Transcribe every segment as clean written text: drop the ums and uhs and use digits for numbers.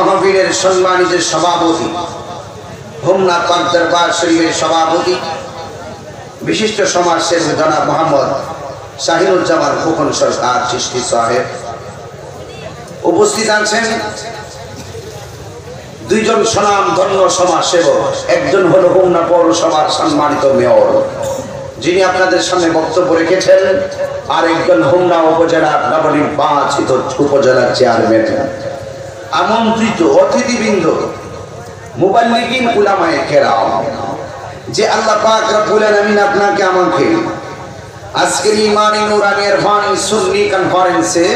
মাহফিলের সম্মানিত সভাপতি, হোমনা পাক দরবার শরীফের সভাপতি, বিশিষ্ট সমাজসেবী জনাব মোহাম্মদ শাহিনুজ্জামান খোকন সরকার চিশতি সাহেব, উপস্থিত আছেন দুইজন স্বনামধন্য সমাজসেবক। একজন হলো হোমনা পৌরসভার সম্মানিত মেয়র, যিনি আপনাদের সামনে বক্তব্য রেখেছেন, আর একজন হোমনা উপজেলার নবনির্বাচিত উপজেলার চেয়ারম্যান। আমন্ত্রিত অতিথিবৃন্দ, মুবাল্লিগিন উলামায়ে কেরাম, যে আল্লাহ পাক রব্বুল আলামিন আপনাকে আমাকে আজকের ইমানি নুরানি ইরফানি সুন্নি কনফারেন্সে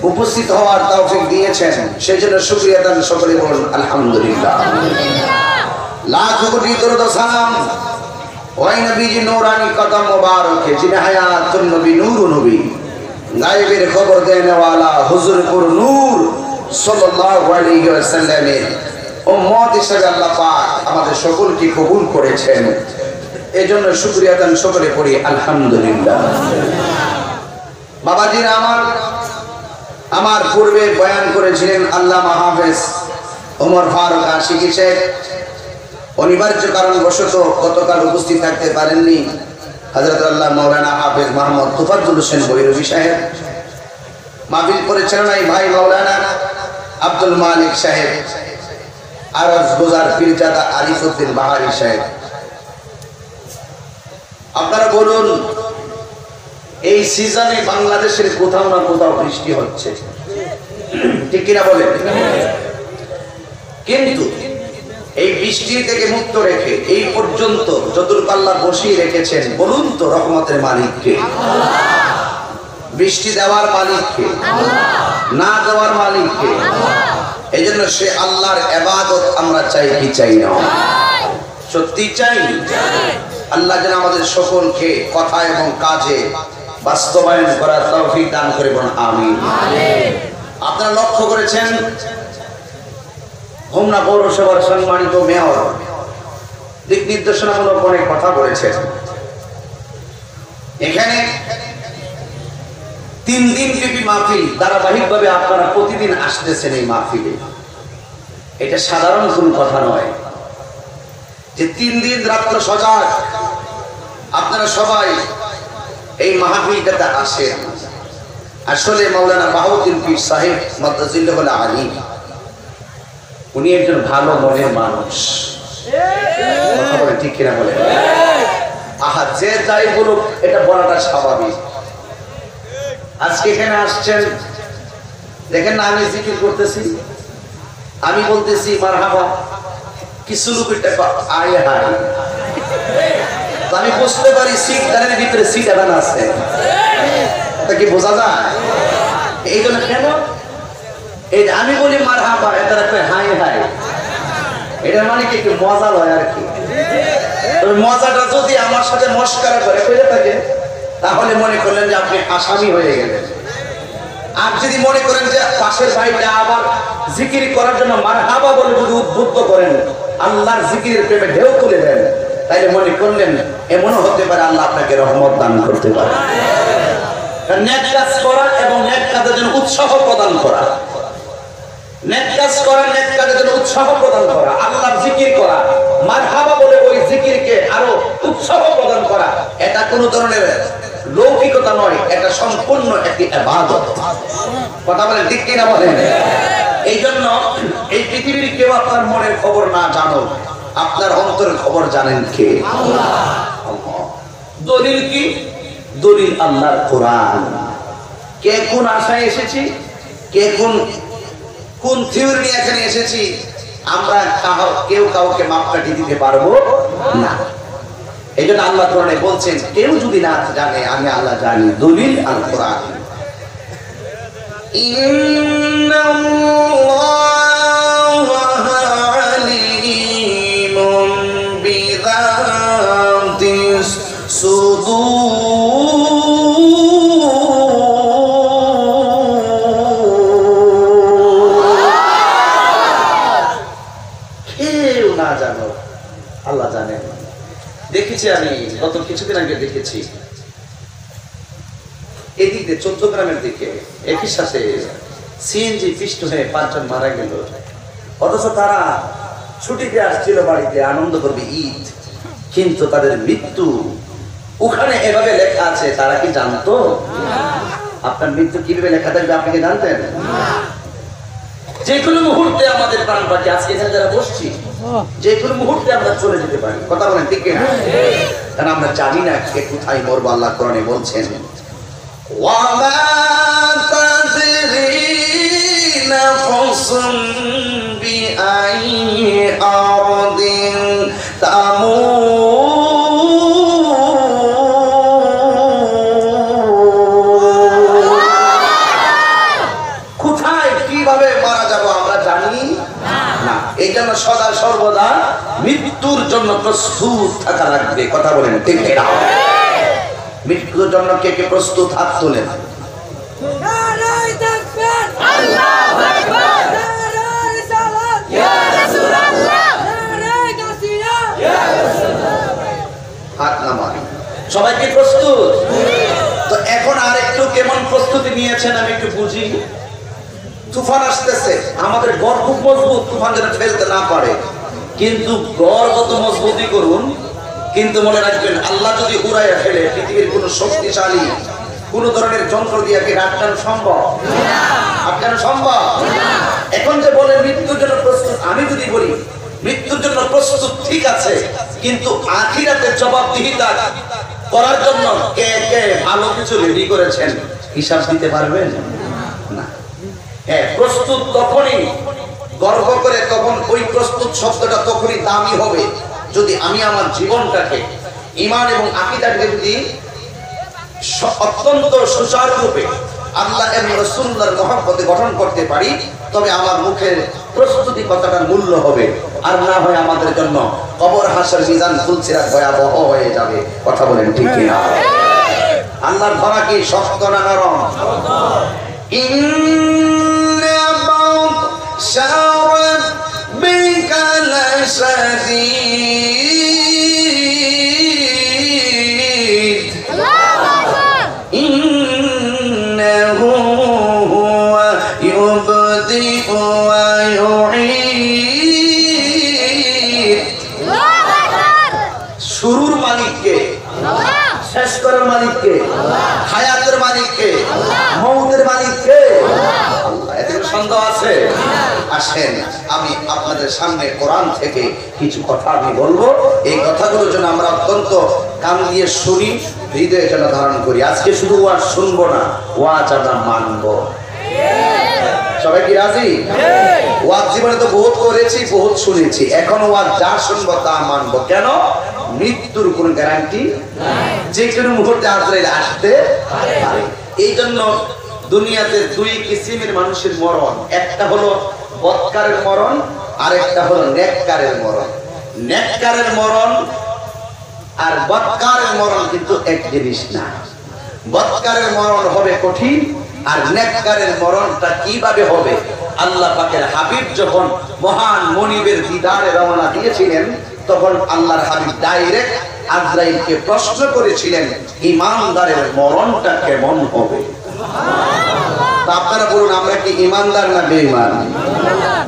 উপস্থিত হওয়ার তৌফিক দিয়েছেন, সেজন্য শুকরিয়া দান সকলে বলুন আলহামদুলিল্লাহ। লাখ কোটি দরুদ ও সালাম ওই নবীজি নুরানি কদম মুবারকে, যিনি হায়াতুন নবী নূরুন নবী, গায়েবের খবর দেনে ওয়ালা হুজুর পুর নূর সাল্লাল্লাহু আলাইহি ওয়াসাল্লামের উম্মত হিসেবে আল্লাহ পাক আমাদের সকলকে কবুল করেছেন, এজন্য শুকরিয়া দান সকলে পড়ি আলহামদুলিল্লাহ। বাবাজিরা আমার পূর্বে বয়ান করেছিলেন আল্লামা হাফেজ ওমর ফারুক আশিকি শেখ। অনিবার্য কারণবশত গতকাল উপস্থিত থাকতে পারেননি হযরত আল্লাহ মাওলানা হাফেজ মোহাম্মদ তোফাজ্জল হোসেন বৈরবী সাহেব। মাহফিল পরিচালনা ভাই মাওলানা আব্দুল মালিক সাহেব, আরজ গুজার পীরজাদা আরিফউদ্দিন বাহারি সাহেব। আপনারা বলুন, এই সিজনে বাংলাদেশের কোথাও না কোথাও বৃষ্টি হচ্ছে, ঠিক কিনা বলেন? কিন্তু এই বৃষ্টি থেকে মুক্ত রেখে এই পর্যন্ত যতটুকু আল্লাহ বসিয়ে রেখেছেন, বলুন তো রহমতের মালিককে? বৃষ্টি দেওয়ার মালিককে? না দেওয়ার মালিককে? এই জন্য সে আল্লাহর ইবাদত আমরা চাই কি চাই না? সত্যি চাই। আল্লাহ যেন আমাদের সকলকে কথা এবং কাজে বাস্তবায়ন করার তৌফিক দান করে বলুন আমিন। আপনারা লক্ষ্য করেছেন হোমনা পৌরসভার সম্মানিত মেয়র দিক নির্দেশনামূলক অনেক কথা বলেছেন। এখানে 3 দিন ব্যাপী মাহফিল ধারাবাহিকভাবে আপনারা প্রতিদিন আসতেছেন এই মাহফিলে। এটা সাধারণ কোনো কথা নয় যে 3 দিন রাত্র সজাগ আপনারা সবাই এই মাহফিলটাতে আসেন। আসলে মাওলানা বাহাউদ্দিন পীর সাহেব মাদ্দাজিল্লাহুল আলী উনি একজন ভালো মনের মানুষ, কথা বলে ঠিক কিনা বলেন? আহা, যে যাই বলুক এটা বলাটা স্বাভাবিক। আজকে এখানে আসছেন, দেখেন না আমি জিকির করতেছি, আমি বলতেছি মারহাবা, কিছু লোক এটা আয় হায়, আমি বুঝতে পারি সিট দাঁড়ের ভিতরে সিট এখানে আছে, এটা কি বোঝা যায়? এই জন্য কেন এই আমি বলি মারহাবা, এটা হাই হাই, এটার মানে কি একটু মজা লয় আর কি। মজাটা যদি আমার সাথে মস্কারা করে থাকে তাহলে মনে করলেন যে আপনি আসামি হয়ে গেলেন। আর যদি মনে করেন যে পাশের ভাইটা আবার জিকির করার জন্য মারহাবা বলে যদি উদ্বুদ্ধ করেন, আল্লাহর জিকিরের প্রেমে ঢেউ তুলে দেন, তাইলে মনে করলেন এমনও হতে পারে আল্লাহ আপনাকে রহমত দান করতে পারে। নেক কাজ করা এবং নেক কাজের জন্য উৎসাহ প্রদান করা, নেক কাজ করা, নেক কাজের জন্য উৎসাহ প্রদান করা, আল্লাহর জিকির করা, মারহাবা বলে ওই জিকিরকে আরো উৎসাহ প্রদান করা, এটা কোনো ধরনের লৌকিকতা নয়, এটা সম্পূর্ণ একটি ইবাদত। কথা বলেন ঠিক কিনা বলেন? এই জন্য এই পৃথিবীর কেউ আপনার মনের খবর না জানো, আপনার অন্তরের খবর জানেন কে? আল্লাহ। দলিল কি? দলিল আল্লাহর কোরআন। কে কোন আশায় এসেছি, কে কোন থিওরি নিয়ে এখানে এসেছি, আমরা কেউ কাউকে মাপকাঠি দিতে পারবো না। এই জন্য আল্লাহ কোরআনে বলছেন, কেউ যদি না জানে আমি আল্লাহ জানি। দলিল আল কোরআন। কেউ না জানো আল্লাহ জানেন। দেখেছি আমি গত কিছুদিন আগে দেখেছি এদিকে 14 গ্রামের দিকে একই সাথে সিএনজি পিষ্ট হয়ে 5 জন মারা গেল। অথচ তারা ছুটিতে আসছিল বাড়িতে, আনন্দ করবে ঈদ, কিন্তু তাদের মৃত্যু ওখানে এভাবে লেখা আছে। তারা কি জানতো আপনার মৃত্যু কিভাবে লেখা থাকবে? আপনি কি জানতেন? যে কোনো মুহূর্তে আমাদের প্রাণ পাখি, আজকে এখানে যারা বসছি, যে কোনো মুহূর্তে আমরা চলে যেতে পারি। কথা বলেন ঠিক কিনা? কারণ আমরা জানি না কে কোথায় মরবো। আল্লাহ কোরআনে বলছেন, ওয়ামা তাদরি নাফসুন বিআইয়ি আরদিন সদা সর্বদা মৃত্যুর জন্য প্রস্তুত থাকা লাগবে। কথা বলেন ঠিক কিনা? মৃত্যুর জন্য কে কে প্রস্তুত? হাত তোলেন। হাত নামান। সবাই কি প্রস্তুত? তো এখন আর একটু কেমন প্রস্তুতি নিয়েছেন আমি একটু বুঝি। তুফান আসতেছে, আমাদের ঘর খুব মজবুত, তুফান যেন ফেলতে না পারে। কিন্তু ঘর কত মজবুতই করুন, কিন্তু মনে রাখবেন আল্লাহ যদি উড়াইয়া ফেলে, পৃথিবীর কোন শক্তিশালী কোন ধরনের যন্ত্র দিয়ে কি আটকানো সম্ভব? আটকানো সম্ভব? এখন যে বলে মৃত্যুর জন্য প্রস্তুত, আমি যদি বলি মৃত্যুর জন্য প্রস্তুত ঠিক আছে, কিন্তু আখিরাতে জবাবদিহিতা করার জন্য কে কে ভালো কিছু রেডি করেছেন হিসাব দিতে পারবেন না? হ্যাঁ, প্রস্তুত তখনই গর্ব করে, তখন ওই প্রস্তুত শব্দটা তখনই দামি হবে যদি আমি আমার জীবনটাকে ঈমান এবং আকীদাকে যদি অত্যন্ত সুচারুরূপে আল্লাহ এবং রাসূলুল্লাহর মহব্বতে গঠন করতে পারি, তবে আমার মুখের প্রস্তুতি কথাটার মূল্য হবে। আর না হয় আমাদের জন্য কবর হাসর মিজান ফুলসিরাত ভয়াবহ হয়ে যাবে। কথা বলেন ঠিক কিনা? আল্লাহর ধরা কি শক্ত না নরম? শুরুর মালিককে, শেষ করার মালিককে, হায়াতের মালিককে, মৌতের মালিককে। এতে সন্দেহ আছে? আসেন আমি আপনাদের সামনে কোরআন থেকে কিছু কথা আমি বলবো। এই কথাগুলোর জন্য আমরা অত্যন্ত কান দিয়ে শুনি, হৃদয়ে যেন ধারণ করি। আজকে শুধু ওয়াজ শুনবো না, ওয়াজ আমরা মানবো। সবাই কি রাজি? ওয়াজ জীবনে তো বহুত করেছি, বহুত শুনেছি, এখন ওয়াজ যা শুনবো তা মানবো। কেন? মৃত্যুর কোন গ্যারান্টি নাই, যে কোনো মুহূর্তে আজরাইল আসতে পারে। এই জন্য দুনিয়াতে দুই কিসিমের মানুষের মরণ, একটা হলো বদকারের মরণ, আর একটা হলো নেককারের মরণ। নেককারের মরণ আর বদকারের মরণ কিন্তু এক জিনিস না। বদকারের মরণ হবে কঠিন, আর নেককারের মরণটা কিভাবে হবে? আল্লাহ পাকের হাবিব যখন মহান মনিবের দিদারে রওনা দিয়েছিলেন, তখন আল্লাহর হাবিব ডাইরেক্ট আজরাইলকে প্রশ্ন করেছিলেন, ঈমানদারের মরণটা কেমন হবে? তা আপনারা বলুন, আমরা কি ঈমানদার না বেঈমান?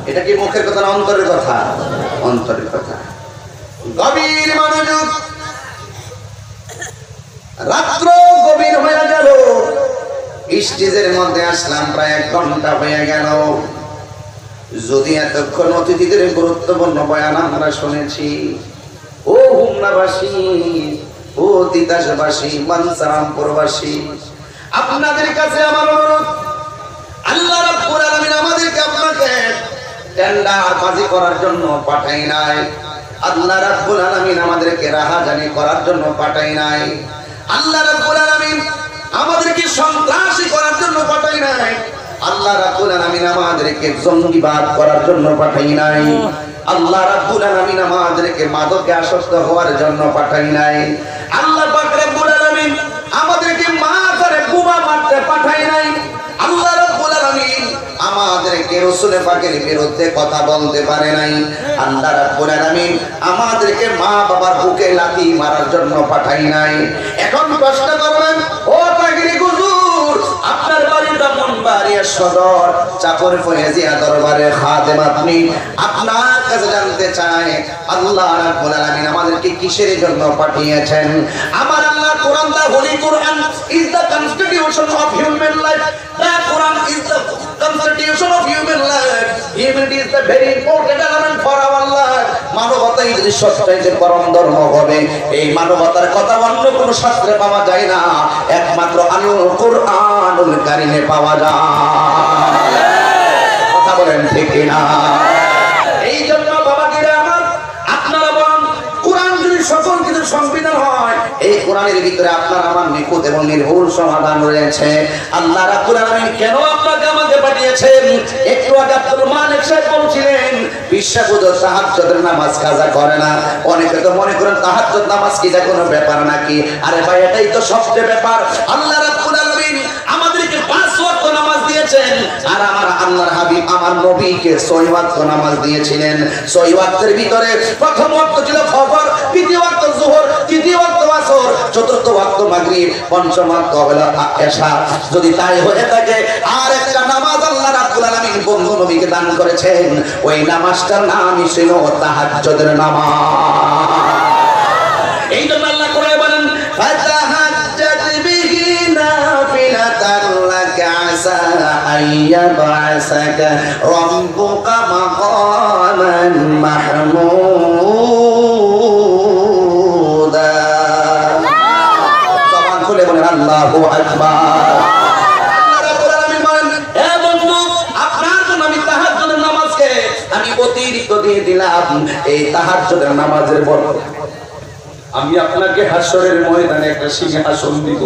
এটা কি মুখের কথা না অন্তরের কথা? অন্তরের কথা। গভীর মনোযোগ। রাত্র গভীর হয়ে গেল, স্টেজের মধ্যে আসলাম, প্রায় 1 ঘন্টা হয়ে গেল। যদি এতক্ষণ অতিথিদের গুরুত্বপূর্ণ বয়ান আমরা শুনেছি, ও হুমনাবাসী, ও তিতাসবাসী, মানসারামপুরবাসী, আপনাদের কাছে আমার অনুরোধ, আল্লাহ রাব্বুল আলামিন আমাদেরকে আপনাকে টেন্ডারবাজি করার জন্য পাঠাই নাই। আল্লাহ রাব্বুল আলামিন আমাদেরকে রাহাজানি করার জন্য পাঠাই নাই। আল্লাহ রাব্বুল আলামিন আমাদেরকে সন্ত্রাসী করার জন্য পাঠাই নাই। আল্লাহ রাব্বুল আলামিন আমাদেরকে জঙ্গিবাদ করার জন্য পাঠাই নাই। আল্লাহ রাব্বুল আলামিন আমাদেরকে মাদকে আসক্ত হওয়ার জন্য পাঠাই নাই। আল্লাহ পাক রাব্বুল আলামিন আমাদেরকে মাথায় বোমা মারতে পাঠাই নাই। আল্লাহ রাব্বুল আলামিন আমাদেরকে রাসূল পাকের বিরুদ্ধে কথা বলতে পারে নাই। আল্লাহ রাব্বুল আলামিন আমাদেরকে মা বাবার বুকে লাথি মারার জন্য পাঠাই নাই। এখন প্রশ্ন করবেন, ও তাগিরি হুজুর, আপনার বাড়ি ব্রাহ্মণবাড়িয়া সদর, চাপ জাফর ফয়েজিয়া দরবারে খাদেম আপনি আপনার কাছে জানতে চাই আল্লাহ রাব্বুল আলামিন আমাদেরকে কিসের জন্য পাঠিয়েছেন? আমার আল্লাহ কোরআন, the holy Quran is the constitution of human life. The Quran is the constitution of human life. Humanity is the very important element for our life. মানবতাই যদি সবচেয়ে পরম ধর্ম হবে, এই মানবতার কথা অন্য কোনো শাস্ত্রে পাওয়া যায় না, একমাত্র আল কোরআনুল কারীমে পাওয়া যায়। কথা বলেন ঠিক কিনা? এই জন্য বাবা গিরা আমার, আপনারা বলেন কোরআন যদি সকল কিছু সংবিধান হয়, এই কোরআনের ভিতরে আপনার আমার নিখুঁত এবং নির্ভুল সমাধান রয়েছে। আল্লাহ রাব্বুল আলামিন কেন আপনাকে আমাকে পাঠিয়েছেন? একটু আগে আব্দুল মালিক সাহেব বলছিলেন বিশ্বাবুদ তাহাজ্জুদের নামাজ কাজা করে না। অনেকে তো মনে করেন তাহাজ্জুদ নামাজ কি যা কোনো ব্যাপার নাকি? আরে ভাই, এটাই তো সবচেয়ে ব্যাপার। আল্লাহ রাব্বুল আলামিন আমাদেরকে 5 ওয়াক্ত নামাজ দিয়েছেন, আর আমার আল্লাহর হাবিব আমার নবীকে 6 ওয়াক্ত নামাজ দিয়েছিলেন। 6 ওয়াক্তের ভিতরে প্রথম ওয়াক্ত ছিল ফজর, দ্বিতীয় ওয়াক্ত যোহর, তৃতীয় ওয়াক্ত আসর, চতুর্থ ওয়াক্ত মাগরিব, পঞ্চম ওয়াক্ত হলো এশা। যদি তাই হয়ে থাকে, আর একটা নামাজ আল্লাহ রাব্বুল আলামিন বন্ধু নবীকে দান করেছেন, ওই নামাজটার নামই ছিল তাহাজ্জুদের নামাজ। এই জন্য আল্লাহ কোরআনে বলেন ফাতাহাজ্জাত বিহি নাফিলাতান লাকা আসা আইয়াবআসাকা রাব্বুকা মাকামান মাহমুদা। জবান খুলে বলেন আল্লাহু আকবার। আল্লাহ রাব্বুল আলামিন বলেন, হে বন্ধু, আপনার জন্য আমি তাহাজ্জুদের নামাজকে আমি অতিরিক্ত দিয়ে দিলাম। এই তাহাজ্জুদের নামাজের বরকত আমি আপনাকে হাসরের ময়দানে একটা সিংহাসন দিব।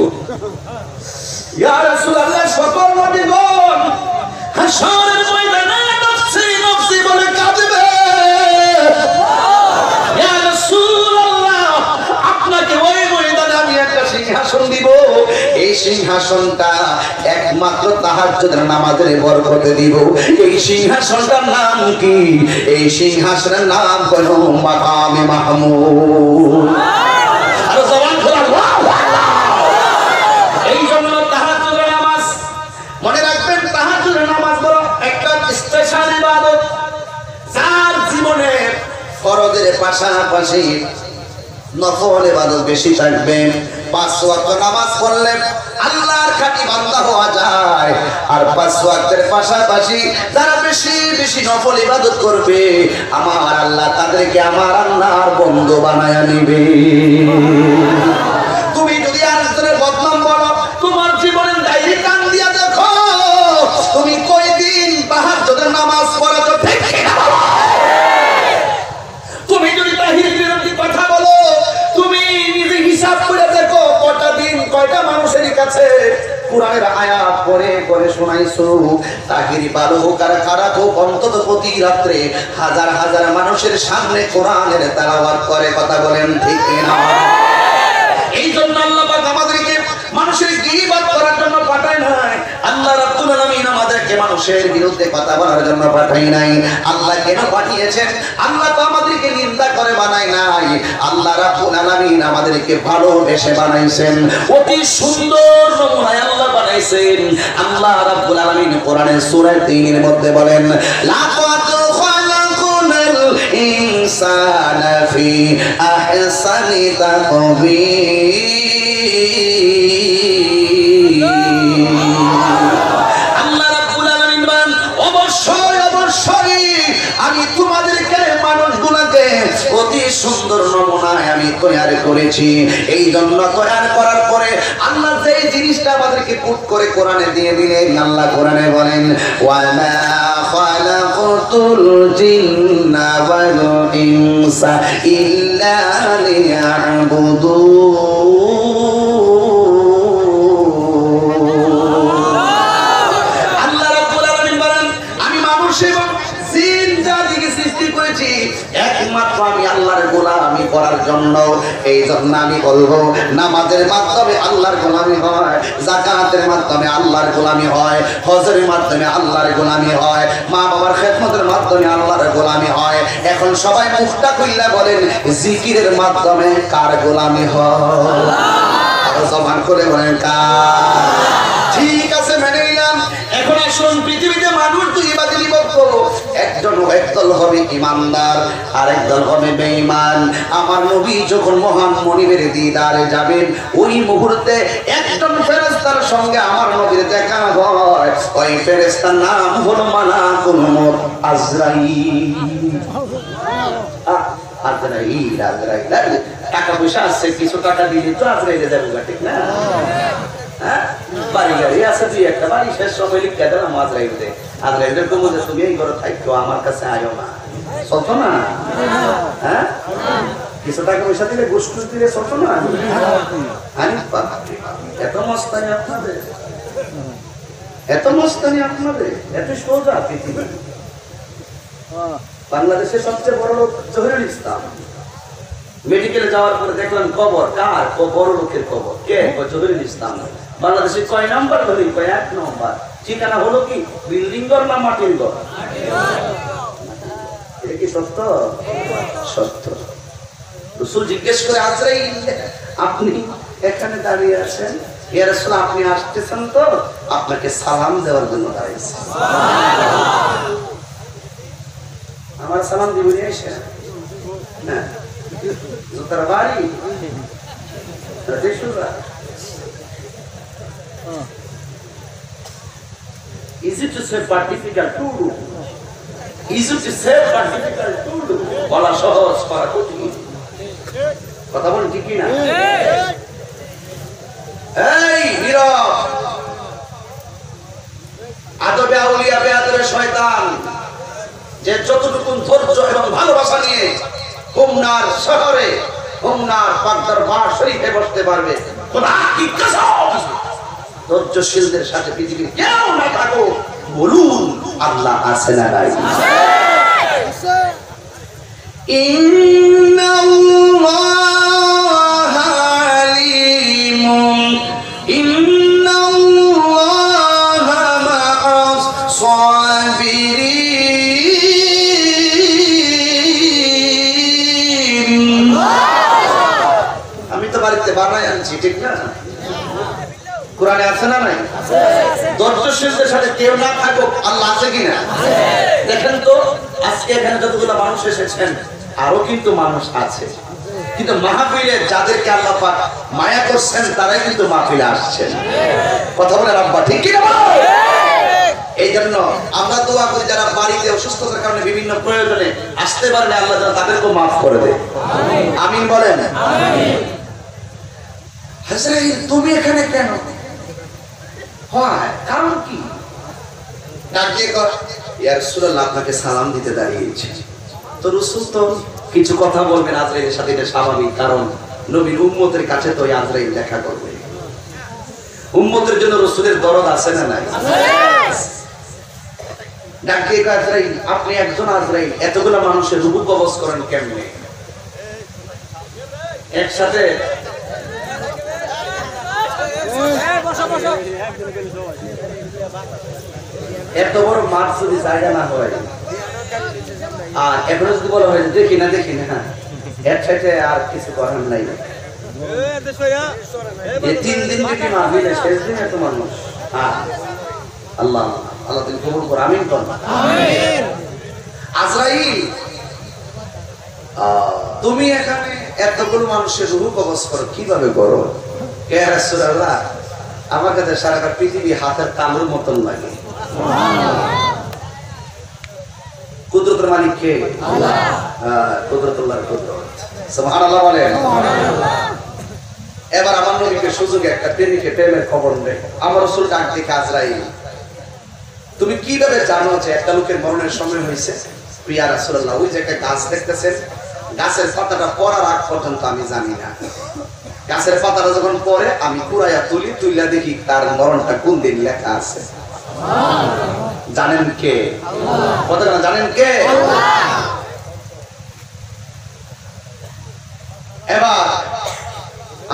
ইয়া রাসূলুল্লাহ, সকল নবীগণ হাসরের ময়দানে নফসি নফসি বলে কাঁদবে। ইয়া রাসূলুল্লাহ, আপনাকে ওই ময়দানে আমি একটা সিংহাসন দিব। এই সিংহাসনটা একমাত্র তাহাজ্জুদের নামাজের বরকতে দিব। এই সিংহাসনটার নাম কি? এই সিংহাসনের নাম হলো মাকামে মাহমুদ। আর জবান খোলা আল্লাহু আকবার। এই জন্য তাহাজ্জুদের নামাজ মনে রাখবেন, তাহাজ্জুদের নামাজ বড় একটা স্পেশাল ইবাদত, যার জীবনে ফরজের পাশাপাশি নফল ইবাদত বেশি থাকবে। 5 ওয়াক্ত নামাজ পড়লে আল্লাহর খাঁটি বান্দা হওয়া যায়। আর 5 ওয়াক্তের পাশাপাশি যারা বেশি বেশি নফল ইবাদত করবে, আমার আল্লাহ তাদেরকে আমার আল্লাহর বন্ধু বানায়া নিবে। তুমি যদি আরেকজনের বদনাম বলো, তোমার জীবনের ডায়েরি কান দিয়া দেখো তুমি কয়দিন তাহাজ্জুদের নামাজ পড়াছো, ঠিক কিনা? তুমি যদি তাহির বিরোধী কথা বলো, তুমি নিজে হিসাব করে দেখো কয়টা দিন কয়টা মানুষের কাছে কোরআনের আয়াত পড়ে পড়ে শোনাইছো। তাহিরি ভালো হোক আর খারাপ হোক, অন্তত প্রতি রাত্রে হাজার হাজার মানুষের সামনে কোরআনের তেলাওয়াত করে। কথা বলেন ঠিক কিনা? এই জন্য আল্লাহ পাক আমাদেরকে মানুষের গীবত করার জন্য পাঠায় নাই। আল্লাহ রাব্বুল আলামিন আমাদেরকে মানুষের বিরুদ্ধে কথা বলার জন্য পাঠায় নাই। আল্লাহ কেন পাঠিয়েছেন? আল্লাহ তো আমাদেরকে নিন্দা করে বানায় নাই। আল্লাহ রাব্বুল আলামিন আমাদেরকে ভালোবেসে বানাইছেন, অতি সুন্দর নমুনায় আল্লাহ বানাইছেন। আল্লাহ রাব্বুল আলামিন কোরআনের সূরা 3 এর মধ্যে বলেন, লাকাদ খালাকনাল ইনসানা ফি আহসানি তাকবীর। আল্লাহ রাব্বুল আলামিন বলেন, অবশ্যই অবশ্যই আমি তোমাদেরকে মানুষগুলোকে অতি সুন্দর নমুনায় আমি তৈরি করেছি। এই জন্য তৈরি করার পরে আল্লাহ যেই জিনিসটা আমাদেরকে পুট করে কোরআনে দিয়ে দিলেন, আল্লাহ কোরআনে বলেন, ওয়ামা খালাকতুল জিন্না ওয়াল ইনসা ইল্লা লিয়াবুদুন। আল্লাহ রাব্বুল আলামিন বলেন, আমি মানুষ এবং জিন জাতিকে সৃষ্টি করেছি একমাত্র আমি আল্লাহর গোলামি করার জন্য। এই জন্য আমি বলবো, নামাজের মাধ্যমে আল্লাহর গোলামি হয়, যাকাতের মাধ্যমে আল্লাহর গোলামি হয়, হজের মাধ্যমে আল্লাহর গোলামি হয়, মা বাবার খেদমতের মাধ্যমে আল্লাহর গোলামি হয়। এখন সবাই মুখটা খুললা বলেন, জিকিরের মাধ্যমে কার গোলামি হয়? জবান করে বলেন কার? ঠিক আছে, মেনে নিলাম। এখন আসুন, পৃথিবীতে মানুষ 2 একদল হবে ইমানদার, আরেক দল হবে বেঈমান। আমার নবী যখন মহান মনিবের দিদারে যাবেন, ওই মুহূর্তে একজন ফেরেশতার সঙ্গে আমার নবীর দেখা হয়। ওই ফেরেশতার নাম হলো মালাকুল মউত আজরাইল। আজরাইল আজরাইল, টাকা পয়সা আছে, কিছু টাকা দিলে তো আজরাইলে যাবে, ঠিক না? হ্যাঁ, বাড়ি গাড়ি আছে, তুই একটা বাড়ি শেষ সময় লিখে দিলাম আজরাইলে। আজরাইলের কমে যে তুমি এই ঘরে থাকতো, আমার কাছে আয়ো না, চলতো না? হ্যাঁ, কিছু টাকা পয়সা দিলে গোষ্ঠ দিলে চলতো না? এত মস্তানি আপনাদের, এত মস্তানি আপনাদের, এত সোজা পৃথিবী। বাংলাদেশের সবচেয়ে বড় লোক জহিরুল ইসলাম। মেডিকেলে যাওয়ার পরে দেখলাম কবর, কার? বড় লোকের কবর। কে? জহিরুল ইসলাম। বাংলাদেশে কয় নাম্বার ধরি? কয় 1 নম্বর। ঠিকানা হলো কি? বিল্ডিং ঘর না মাটির ঘর? এটা কি সত্য? সত্য। রাসূল জিজ্ঞেস করে, আজরাইল আপনি এখানে দাঁড়িয়ে আছেন, ইয়া রাসূল আপনি আসতেছেন তো? আপনাকে সালাম দেওয়ার জন্য দাঁড়িয়েছি। আমার সালাম দিবেন এসে? হ্যাঁ, জুতার বাড়ি Is it to say but difficult to do? Is it to say but difficult to do? বলা সহজ, করা কঠিন। কথা বলেন ঠিক কি না? এই নীরব, আদবে আউলিয়া বেয়াদবে শয়তান, যে যতটুকু ধৈর্য এবং ভালোবাসা নিয়ে হোমনার শহরে, হোমনার পাকদরবার শরীফে বসতে পারবে, খোদা কি কসম, ধৈর্যশীলদের সাথে পৃথিবীর কেউ না থাকো, বলুন আল্লাহ আছে না নাই? ইন্নাল্লাহা আলিমুন, ইন্নাল্লাহা মা'আস সাবিরিন। আমি তো বাড়িতে বানাই আনছি, ঠিক না? কোরআনে আছে না নাই? ধৈর্যশীলদের সাথে কেউ না থাকুক, আল্লাহ আছে কিনা? দেখেন তো, আজকে এখানে যতগুলো মানুষ এসেছেন, আরো কিন্তু মানুষ আছে, কিন্তু মাহফিলে যাদেরকে আল্লাহ পাক মায়া করছেন তারাই কিন্তু মাহফিলে আসছেন। কথা বলে রাব্বা, ঠিক কি না? এই জন্য আমরা দোয়া করি যারা বাড়িতে অসুস্থতার কারণে বিভিন্ন প্রয়োজনে আসতে পারলে আল্লাহ যেন তাদেরকেও মাফ করে দেয়। আমিন বলেন। আজরাইল তুমি এখানে কেন? হয় কারণ কি? ডাকিয়ে কর, ইয়া রাসূলুল্লাহ আপনাকে সালাম দিতে দাঁড়িয়েছি। তো রাসূল তো কিছু কথা বলবেন আজরাইলের সাথে, এটা স্বাভাবিক, কারণ নবীর উম্মতের কাছে তো আজরাইল দেখা করবে। উম্মতের জন্য রাসূলের দরদ আছে না নাই? ডাকিয়ে কর, আজরাইল আপনি একজন আজরাইল, এতগুলো মানুষের রূহ কবজ করেন কেমনে? একসাথে এত বড় মাঠ যদি জায়গা না হয়, আর এখন যদি বলা হয় দেখি না দেখি না, এর সাথে আর কিছু করার নাই। 3 দিন যদি মাহফিল, শেষ দিন এত মানুষ। আল্লাহ আল্লাহ তুমি কবুল করো, আমিন করো। আজরাইল তুমি এখানে এতগুলো মানুষের রূহ কবজ করো, কিভাবে করো? কে রাসূলুল্লাহ আমার কাছে সারা পৃথিবী হাতের তালুর মতন লাগে। কুদরতের মালিক কে? আল্লাহ। কুদরতুল্লাহর কুদরত, সুবহানাল্লাহ বলেন। এবার আমার নবীকে সুযোগে একটা প্রেমিকে প্রেমের খবর দেয়। আমার রাসূল ডাক দেখে, আজরাইল তুমি কিভাবে জানো যে একটা লোকের মরণের সময় হয়েছে? প্রিয়া রাসূলুল্লাহ ওই যে একটা গাছ দেখতেছেন, গাছের পাতাটা পড়ার আগ পর্যন্ত আমি জানি না। গাছের পাতাটা যখন পড়ে আমি কুড়াইয়া তুলিয়া দেখি তার মরণটা কোন দিন লেখা আছে। জানেন কে? কথা জানেন কে? এবার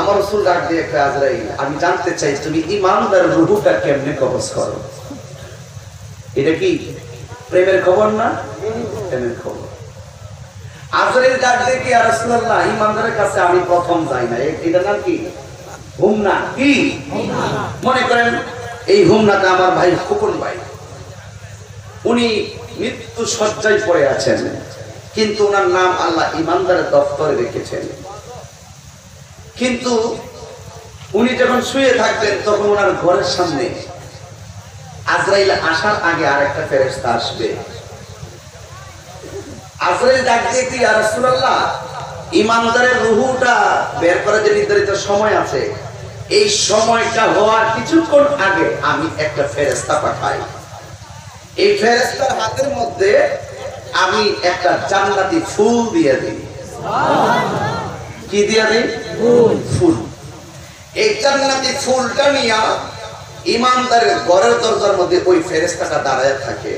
আমার রাসূল ডাক দিয়ে, আজরাইল আমি জানতে চাই তুমি ঈমানদার রূহটা কেমনে কবজ করো? এটা কি প্রেমের খবর না? প্রেমের খবর। আজরাইল ডাক দিয়ে, ইয়া রাসূলুল্লাহ ঈমানদারের কাছে আমি প্রথম যাই না, এটা নাম কি? হুমনা। কি মনে করেন এই হুমনাটা আমার ভাই খোকন ভাই, উনি মৃত্যু শয্যায় পড়ে আছেন, কিন্তু ওনার নাম আল্লাহ ইমানদারের দপ্তরে রেখেছেন। কিন্তু উনি যখন শুয়ে থাকবেন তখন ওনার ঘরের সামনে আজরাইল আসার আগে আরেকটা ফেরেশতা আসবে। আজরাইল ডাক দিয়ে কি, ইয়া রাসূলুল্লাহ, ইমানদারের রূহটা বের করার যে নির্ধারিত সময় আছে, এই সময়টা হওয়ার কিছুক্ষণ আগে আমি একটা ফেরেশতা পাঠাই। এই ফেরেশতার হাতের মধ্যে আমি একটা জান্নাতি ফুল দিয়ে দিই। কি দিয়ে দিই? ফুল। এই জান্নাতি ফুলটা নিয়ে ইমানদারের ঘরের দরজার মধ্যে ওই ফেরেশতাটা দাঁড়ায় থাকে,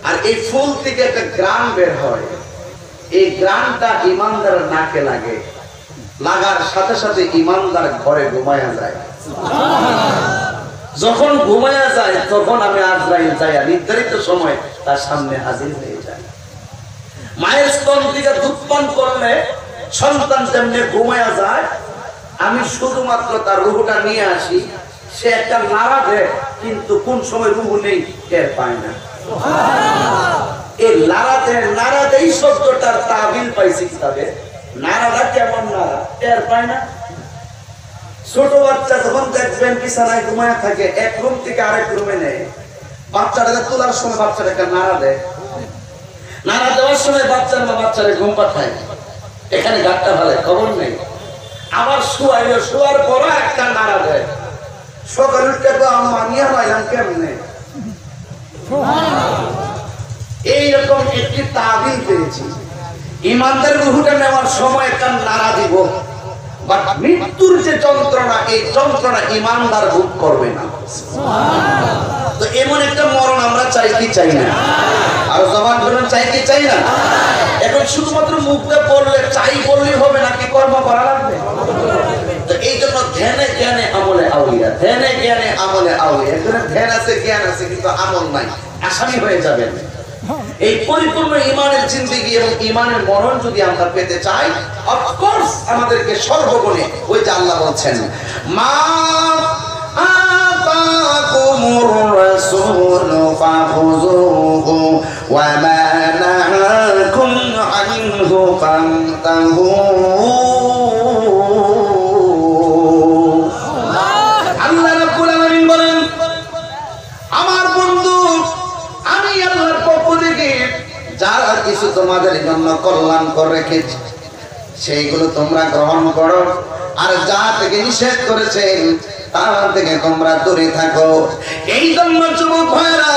আর এই ফুল থেকে একটা গ্রান বের হয়। এই গ্রানটা ইমানদারের নাকে লাগে, লাগার সাথে সাথে ইমানদার ঘরে ঘুমায়া যায়। যখন ঘুমায়া যায় তখন আমি আজরাইল যাইয়া নির্ধারিত সময় তার সামনে হাজির হয়ে যায়। মায়ের স্তন থেকে দুধ পান করলে সন্তান তেমনি ঘুমায়া যায়, আমি শুধুমাত্র তার রুহটা নিয়ে আসি। সে একটা নাড়া দেয়, কিন্তু কোন সময় রুহ নেই টের পায় না। এই নাড়া দেই শব্দটার তাবিল পাইছি কিতাবে। নাড়াটা কেমন নাড়া টের পায় না। ছোট বাচ্চা যখন দেখবেন বিছানায় ঘুমায় থাকে, এক রুম থেকে আরেক রুমে নেয়, বাচ্চাটাকে তোলার সময় বাচ্চাটাকে নাড়া দেয়, নাড়া দেওয়ার সময় বাচ্চার মা বাচ্চারে ঘুম পাঠায়, এখানে গাঁটটা ভালো খবর নেই। আবার শোয়ার পর একটা নাড়া দেয়। সকালে উঠতে তো আম্মা নিয়ে পাইলাম কেমনে। এইরকম একটি তাবিল পেয়েছি। ইমানদার রুহটা নেওয়ার সময় একটা নাড়া দিব, বাট মৃত্যুর যে যন্ত্রণা, এই যন্ত্রণা ইমানদার ভোগ করবে না। তো এমন একটা মরণ আমরা চাই কি চাই না? আর জবান ধরুন, চাই কি চাই না? এখন শুধুমাত্র মুখটা পড়লে চাই বললেই হবে নাকি কর্ম করা লাগবে? তো এই জন্য ধ্যানে জ্ঞানে আমলে আউলিয়া, ধ্যানে জ্ঞানে আমলে আউলিয়া। এখানে ধ্যান আছে, জ্ঞান আছে, কিন্তু আমল নাই, আসামি হয়ে যাবেন। এই পরিপূর্ণ ইমানের জিন্দেগি এবং ইমানের মরণ যদি আমরা পেতে চাই, অফকোর্স আমাদেরকে সর্বগুণে ওই যে আল্লাহ বলছেন, মা আতাকুমুর রাসূল ফাখুযুহু ওয়া মা নাহাকুম আনহু ফান্তাহু। আল্লাহ রাব্বুল আলামিন বলেন, আমার বন্ধু, আমি আল্লাহর পক্ষ থেকে যারা কিছু তোমাদের জন্য কল্যাণ করে রেখেছি সেইগুলো তোমরা গ্রহণ করো, আর যা থেকে নিষেধ করেছেন তা থেকে তোমরা দূরে থাকো। এই জন্য যুবক ভাইরা,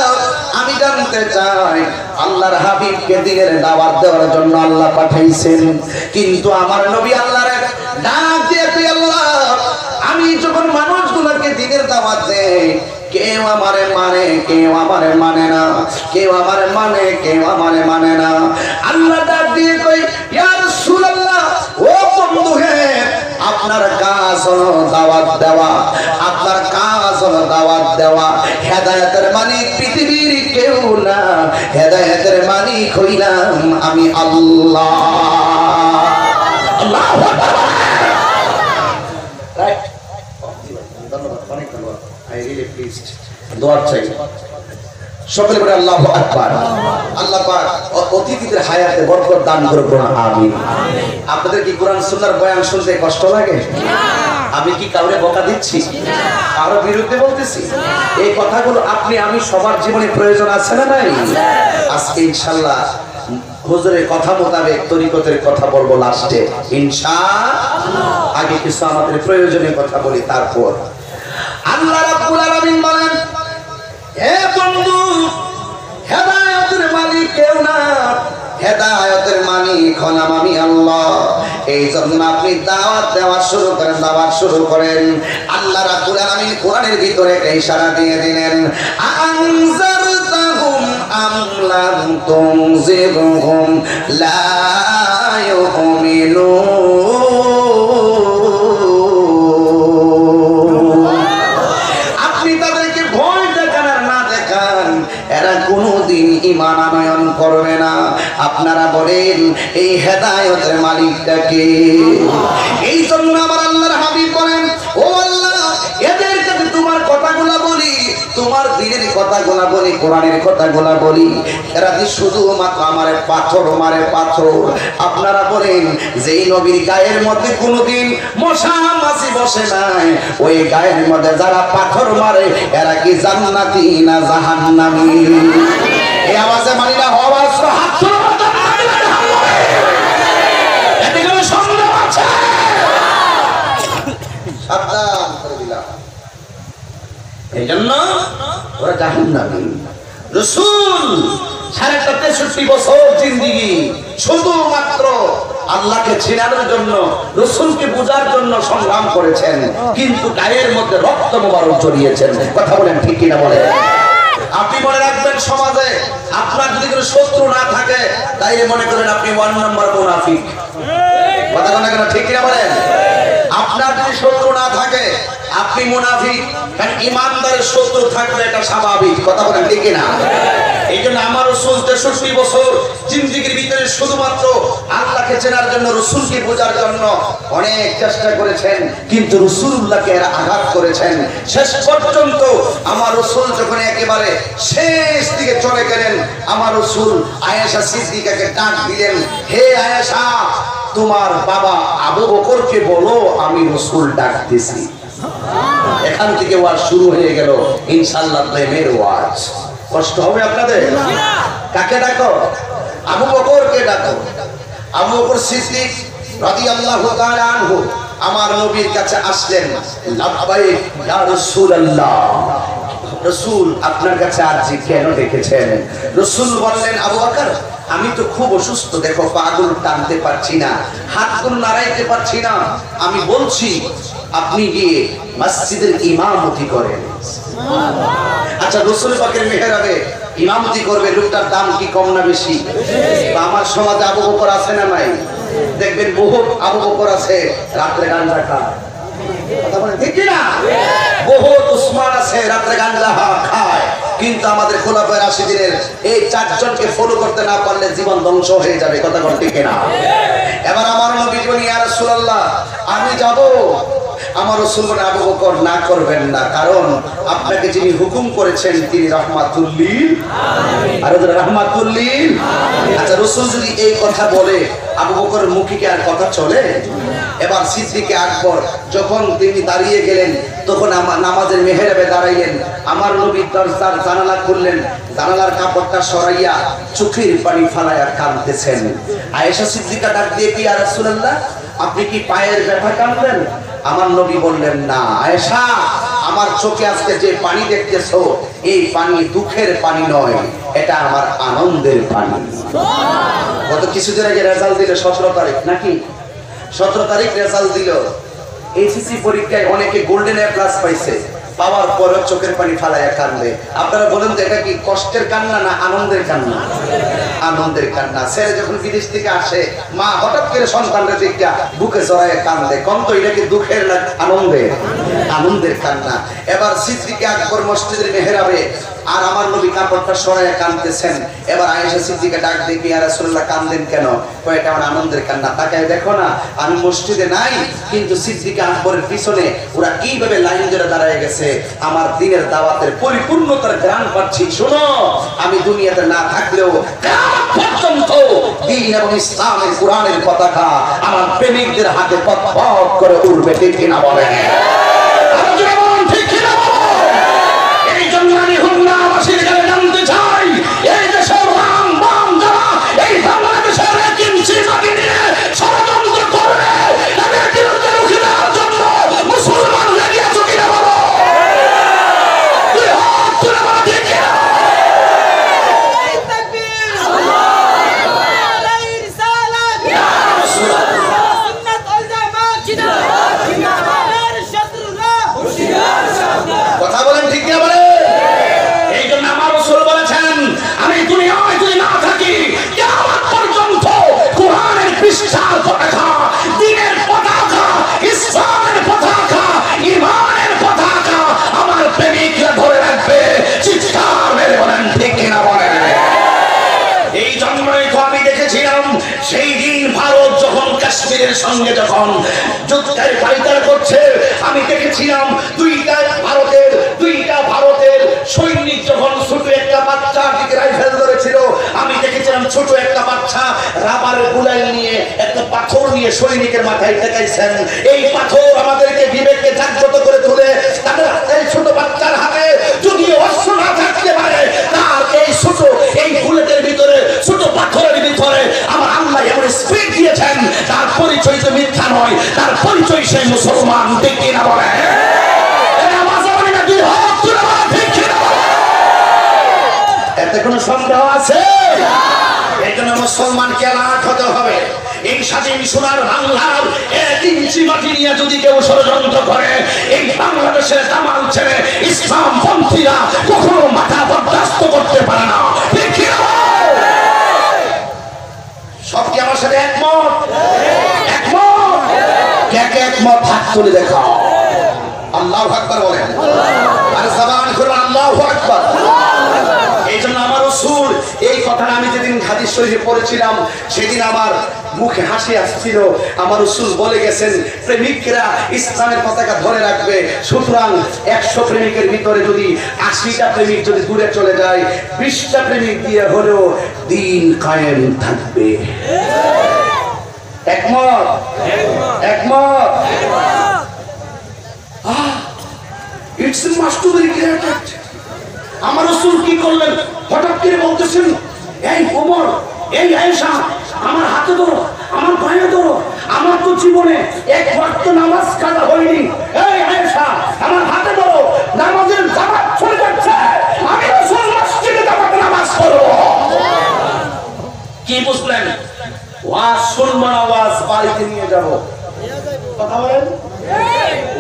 আমি জানতে চাই, আল্লাহর হাবিবকে দিনের দাওয়াত দেওয়ার জন্য আল্লাহ পাঠাইছেন, কিন্তু আমার নবী আল্লাহর ডাক দিয়ে, আল্লাহ, আমি যখন মানুষগুলোকে দিনের দাওয়াত দেই, কেউ আমারে মানে, কেউ আমারে মানে না, কেউ আমারে মানে, কেউ আমারে মানে না। আল্লাহ ডাক দিয়ে কই, ইয়া রাসূলুল্লাহ, ও বন্ধু হে, আপনার কাজ হলো দাওয়াত দেওয়া, আপনার কাজ হলো দাওয়াত দেওয়া। হেদায়েতের মালিক পৃথিবীর কেউ না, হেদায়েতের মালিক হইলাম আমি আল্লাহ। আল্লাহু আকবার। রাইট, ধন্যবাদ, অনেক ধন্যবাদ। I really pleased. দোয়া চাই সকলে বলে আল্লাহু আকবার। আল্লাহ পাক অতিথিদের হায়াতে বরকত দান করুন, আমিন। আপনাদের কি কোরআন সুন্নাহর বয়ান শুনতে কষ্ট লাগে? আমি কি কাউরে বকা দিচ্ছি? কারো বিরুদ্ধে বলতেছি? এই কথাগুলো আপনি আমি সবার জীবনে প্রয়োজন আছে না নাই? আজকে ইনশাআল্লাহ হুজুরের কথা মোতাবেক তরিকতের কথা বলবো লাস্টে ইনশাআল্লাহ। আগে কিছু আমাদের প্রয়োজনীয় কথা বলি, তারপর আল্লাহ রাব্বুল আলামিন বলেন, হে বন্ধু, হেদায়েতের মালিক কেউ না, হেদায়েতের মালিক হলাম আমি আল্লাহ। এই জন্য আপনি দাওয়াত দেওয়া শুরু করেন, দাওয়াত শুরু করেন। আল্লাহ রাব্বুল আলামিন কোরআনের ভিতরে একটা ইশারা দিয়ে দিলেন, আনজারতাহুম আম লাম তুনজিরহুম লা ইউমিনুন। আপনি তাদেরকে ভয় দেখান আর না দেখান, এরা কোনোদিন ঈমান আনয়ন করবে না। আপনারা বলেন এই হেদায়েতের মালিকটা কে? এই জন্য আমার আল্লাহর হাবিব বলেন, ও আল্লাহ, এদের কাছে তোমার কথাগুলো বলি, তোমার দিনের কথাগুলা বলি, কোরআনের কথাগুলা বলি, এরা যে শুধুমাত্র আমারে পাথর মারে পাথর। আপনারা বলেন যে এই নবীর গায়ের মধ্যে কোনোদিন মশা মাছি বসে নাই, ওই গায়ের মধ্যে যারা পাথর মারে এরা কি জান্নাতি না জাহান্নামী? এই আওয়াজে মানি না আওয়াজ হাত এতে কোনো সন্দেহ আছে? সাবধান করে দিলাম। এই জন্য ওরা জাহান্নামী। রাসূল 63.5 বছর জিন্দেগি শুধুমাত্র আল্লাহকে চেনার জন্য, রাসূলকে বোঝার জন্য সংগ্রাম করেছেন, কিন্তু গায়ের মধ্যে রক্ত মোবারক জড়িয়েছেন। কথা বলেন ঠিক কিনা বলেন? আপনি মনে রাখবেন, সমাজে আপনার যদি কোনো শত্রু না থাকে তাইলে মনে করেন আপনি 1 নম্বর মুনাফিক। কথা বলেন কেন ঠিক কিনা বলেন? আপনার যদি শত্রু না থাকে আপনি মুনাফিক, কারণ ইমানদারের শত্রু থাকলে এটা স্বাভাবিক। কথা বলেন ঠিক কিনা? এই জন্য আমার রাসূল 63 বছর জিন্দেগির ভিতরে শুধুমাত্র আল্লাহকে চেনার জন্য, রাসূলকে বোঝার জন্য অনেক চেষ্টা করেছেন, কিন্তু রাসূলুল্লাহকে এরা আঘাত করেছেন। শেষ পর্যন্ত আমার রাসূল যখন একেবারে শেষ দিকে চলে গেলেন, আমার রাসূল আয়েশা সিদ্দিকাকে ডাক দিলেন, হে আয়েশা, তোমার বাবা আবু বকরকে বলো আমি রাসূল ডাকতেছি। এখান থেকে ওয়াজ শুরু হয়ে গেল ইনশাআল্লাহ প্রেমের ওয়াজ। কষ্ট হবে আপনাদের? কাকে ডাকো? আবু বকরকে ডাকো। আবু বকর সিদ্দিক রাদিয়াল্লাহু তাআলা আনহু আমার নবীর কাছে আসলেন, লাব্বাইক ইয়া রাসূলুল্লাহ, রাসূল আপনার কাছে আরজি কেন ডেকেছেন? রাসূল বললেন, আবু বকর আমি তো খুব অসুস্থ, দেখো পাগুলো টানতে পারছি না, হাতগুলো নাড়াইতে পারছি না, আমি বলছি আপনি গিয়ে মসজিদের ইমামতি করেন। আচ্ছা, রাসূল পাকের মেহরাবে ইমামতি করবে, লোকটার দাম কি কম না বেশি? আমার সমাজে আবু বকর আছে না নাই? দেখবেন বহু আবু বকর আছে রাত্রে গাঁজা খায়। কথা বলেন ঠিক কি না? বহু উসমান আছে রাত্রে গাঁজা খায়, কিন্তু আমাদের খোলাফায়ে রাশিদিনের এই 4 জনকে ফলো করতে না পারলে জীবন ধ্বংস হয়ে যাবে। কথা বলেন ঠিক না? এবার আমার নবী বলেন, ইয়া রাসূলুল্লাহ আমি যাব। আমার রাসূল বলেন, আবু বকর না করবেন না, কারণ আপনাকে যিনি হুকুম করেছেন তিনি রাহমাতুল লিল আলামিন। আর রাহমাতুল লিল। আচ্ছা, রাসূল যদি এই কথা বলে আবু বকরের মুখে কি আর কথা চলে? এবার সিদ্দিকে আকবর যখন তিনি দাঁড়িয়ে গেলেন, তখন আমার নামাজের মেহরাবে দাঁড়াইলেন, আমার নবী দরজার জানালা খুললেন, জানালার কাপড়টা সরাইয়া চোখের পানি ফালাইয়া কাঁদতেছেন। আয়েশা সিদ্দিকা ডাক দিয়ে, কি ইয়া রাসূলুল্লাহ আপনি কি পায়ের ব্যথা কাঁদলেন? আমার নবী বললেন, না আয়েশা, আমার চোখে আজকে যে পানি দেখতেছো এই পানি দুঃখের পানি নয়, এটা আমার আনন্দের পানি। গত কিছুদিন আগে রেজাল্ট দিল, 17 তারিখ নাকি 17 তারিখ রেজাল্ট দিল। এইচএসসি পরীক্ষায় অনেকে গোল্ডেন এ প্লাস পাইছে, পাওয়ার পরে চোখের পানি ফালাইয়া কাঁদবে। আপনারা বলেন তো এটা কি কষ্টের কান্না না আনন্দের কান্না? আনন্দের কান্না। ছেলে যখন বিদেশ থেকে আসে, মা হঠাৎ করে সন্তানদের দিকে বুকে জড়ায় কান্দে, কোন তো এটা কি দুঃখের না আনন্দের? আনন্দের কান্না। এবার সিদ্দিকে আকবর মসজিদের মেহরাবে আর আমার নবী কাপড়টা সরাইয়া কাঁদতেছেন। এবার আয়েশা সিদ্দিকা ডাক দিয়ে, ইয়া রাসূলুল্লাহ কাঁদেন কেন? কয় এটা আমার আনন্দের কান্না। তাকায় দেখো না আমি মসজিদে নাই, কিন্তু সিদ্দিকা আকবরের পিছনে ওরা কিভাবে লাইন ধরে দাঁড়ায় গেছে, আমার দ্বীনের দাওয়াতের পরিপূর্ণতার গান পাচ্ছি। শোনো, আমি দুনিয়াতে না থাকলেও কিয়ামত পর্যন্ত দ্বীন এবং ইসলামের কোরআনের পতাকা আমার প্রেমিকদের হাতে পথ পথ করে উড়বে। ঠিক কিনা বলেন? ঠিক কিনা বলেন? এই জন্য আমি হুন্নাবাসীর কাছে জানতে চাই, এই দেশের রাম বাম যারা এই বাংলাদেশের কিঞ্চি মাটি নিয়ে ষড়যন্ত্র করবে, তাদের বিরুদ্ধে রুখে দেওয়ার জন্য মুসলমান লেগে আছো কিনা বলো? তুই হাত তুলে বলো ঠিক কিনা? কথা বলেন ঠিক কিনা বলে? এই জন্য আমার রাসূল বলেছেন, আমি দুনিয়ায় যদি না থাকি কিয়ামত পর্যন্ত কোরআনের পৃষ্ঠার পতাকা, দ্বীনের পতাকা, ইসলামের পতাকা, ঈমানের পতাকা আমার প্রেমিকরা ধরে রাখবে। চিৎকার মেরে বলেন ঠিক কিনা বলেন? এই জন্যই তো আমি দেখেছিলাম সেই দিন ভারত যখন কাশ্মীরের সঙ্গে যখন যুদ্ধের পাইতারা করছে, আমি দেখেছিলাম দুইটা ভারতের দিয়ে সৈনিকের মাথায় ঠেকাইছেন। এই পাথর আমাদেরকে বিবেককে জাগ্রত করে তুলে তাদের এই ছোট বাচ্চার হাতে যদি অস্ত্র না থাকতে পারে, তার এই বুলেটের ভিতরে ছোট পাথরের ভিতরে আমার আল্লাহ এমন স্পিড দিয়েছেন, তার পরিচয় তো মিথ্যা নয়, তার পরিচয় সেই মুসলমান। ঠিক কিনা বলে? এতে কোনো সন্দেহ আছে? এই জন্য মুসলমানকে আলাদা হতে হবে। এই স্বাধীন সোনার বাংলার 1 ইঞ্চি মাটি নিয়ে যদি কেউ ষড়যন্ত্র করে, এই বাংলাদেশের দামাল ছেড়ে ইসলাম পন্থীরা কখনো মাথা বরদাস্ত করতে পারে না। ঠিক কি? সব কি আমার সাথে একমত? একমত? কে কে একমত? হাত তুলে দেখাও। আল্লাহু আকবার বলেন। আর জবান খুলে আল্লাহু আকবার। এই জন্য আমার রাসূল এই কথাটা আমি যেদিন হাদিস শরীফে পড়েছিলাম, সেদিন আমার মুখে হাসি আসছিল। আমার রাসূল বলে গেছেন, প্রেমিকরা ইসলামের পতাকা ধরে রাখবে। সুতরাং 100 প্রেমিকের ভিতরে যদি 80টা প্রেমিক যদি দূরে চলে যায়, 20টা প্রেমিক দিয়ে হলেও দিন কায়েম থাকবে। একমত? একমত? It's must be regretted. আমার রাসূল কি করলেন? হঠাৎ করে বলতেছেন, এই ওমর, এই আয়েশা, আমার হাতে ধরো, আমার পায়ে ধরো, আমার তো জীবনে এক ওয়াক্ত নামাজ কাজা হয়নি। এই আয়েশা, আমার হাতে ধরো, নামাজের জামাত চলে যাচ্ছে, আমি রাসূল মসজিদে জামাতে নামাজ পড়ব। কি বুঝলেন? ওয়াজ শুনবো না, ওয়াজ বাড়িতে নিয়ে যাব। কথা বলেন?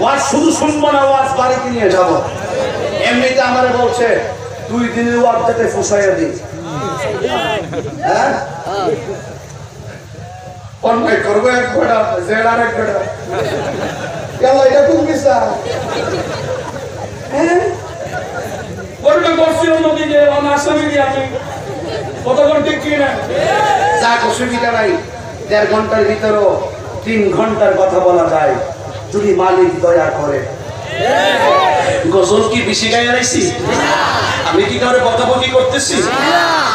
ওয়াজ শুধু শুনবো না, ওয়াজ বাড়িতে নিয়ে যাব। এমনিতে আমারে বলছে 2 দিনের ওয়াজ যেতে ফুসাইয়া দিই। হ্যাঁ, অন্যায় করবো এক ঘোড়া, জেল আর এক ঘোড়া। এটা কোন বিচার? হ্যাঁ, ঘটনা করছি অন্যদিকে, আসামি দিয়ে আমি কতক্ষণ ঠিক কিনা যাক, অসুবিধা নাই। 1.5 ঘন্টার ভিতরেও 3 ঘন্টার কথা বলা যায় যদি মালিক দয়া করে। গজল কি বেশি গায়ে রাখছি? আমি কি কারো বকাবকি করতেছি?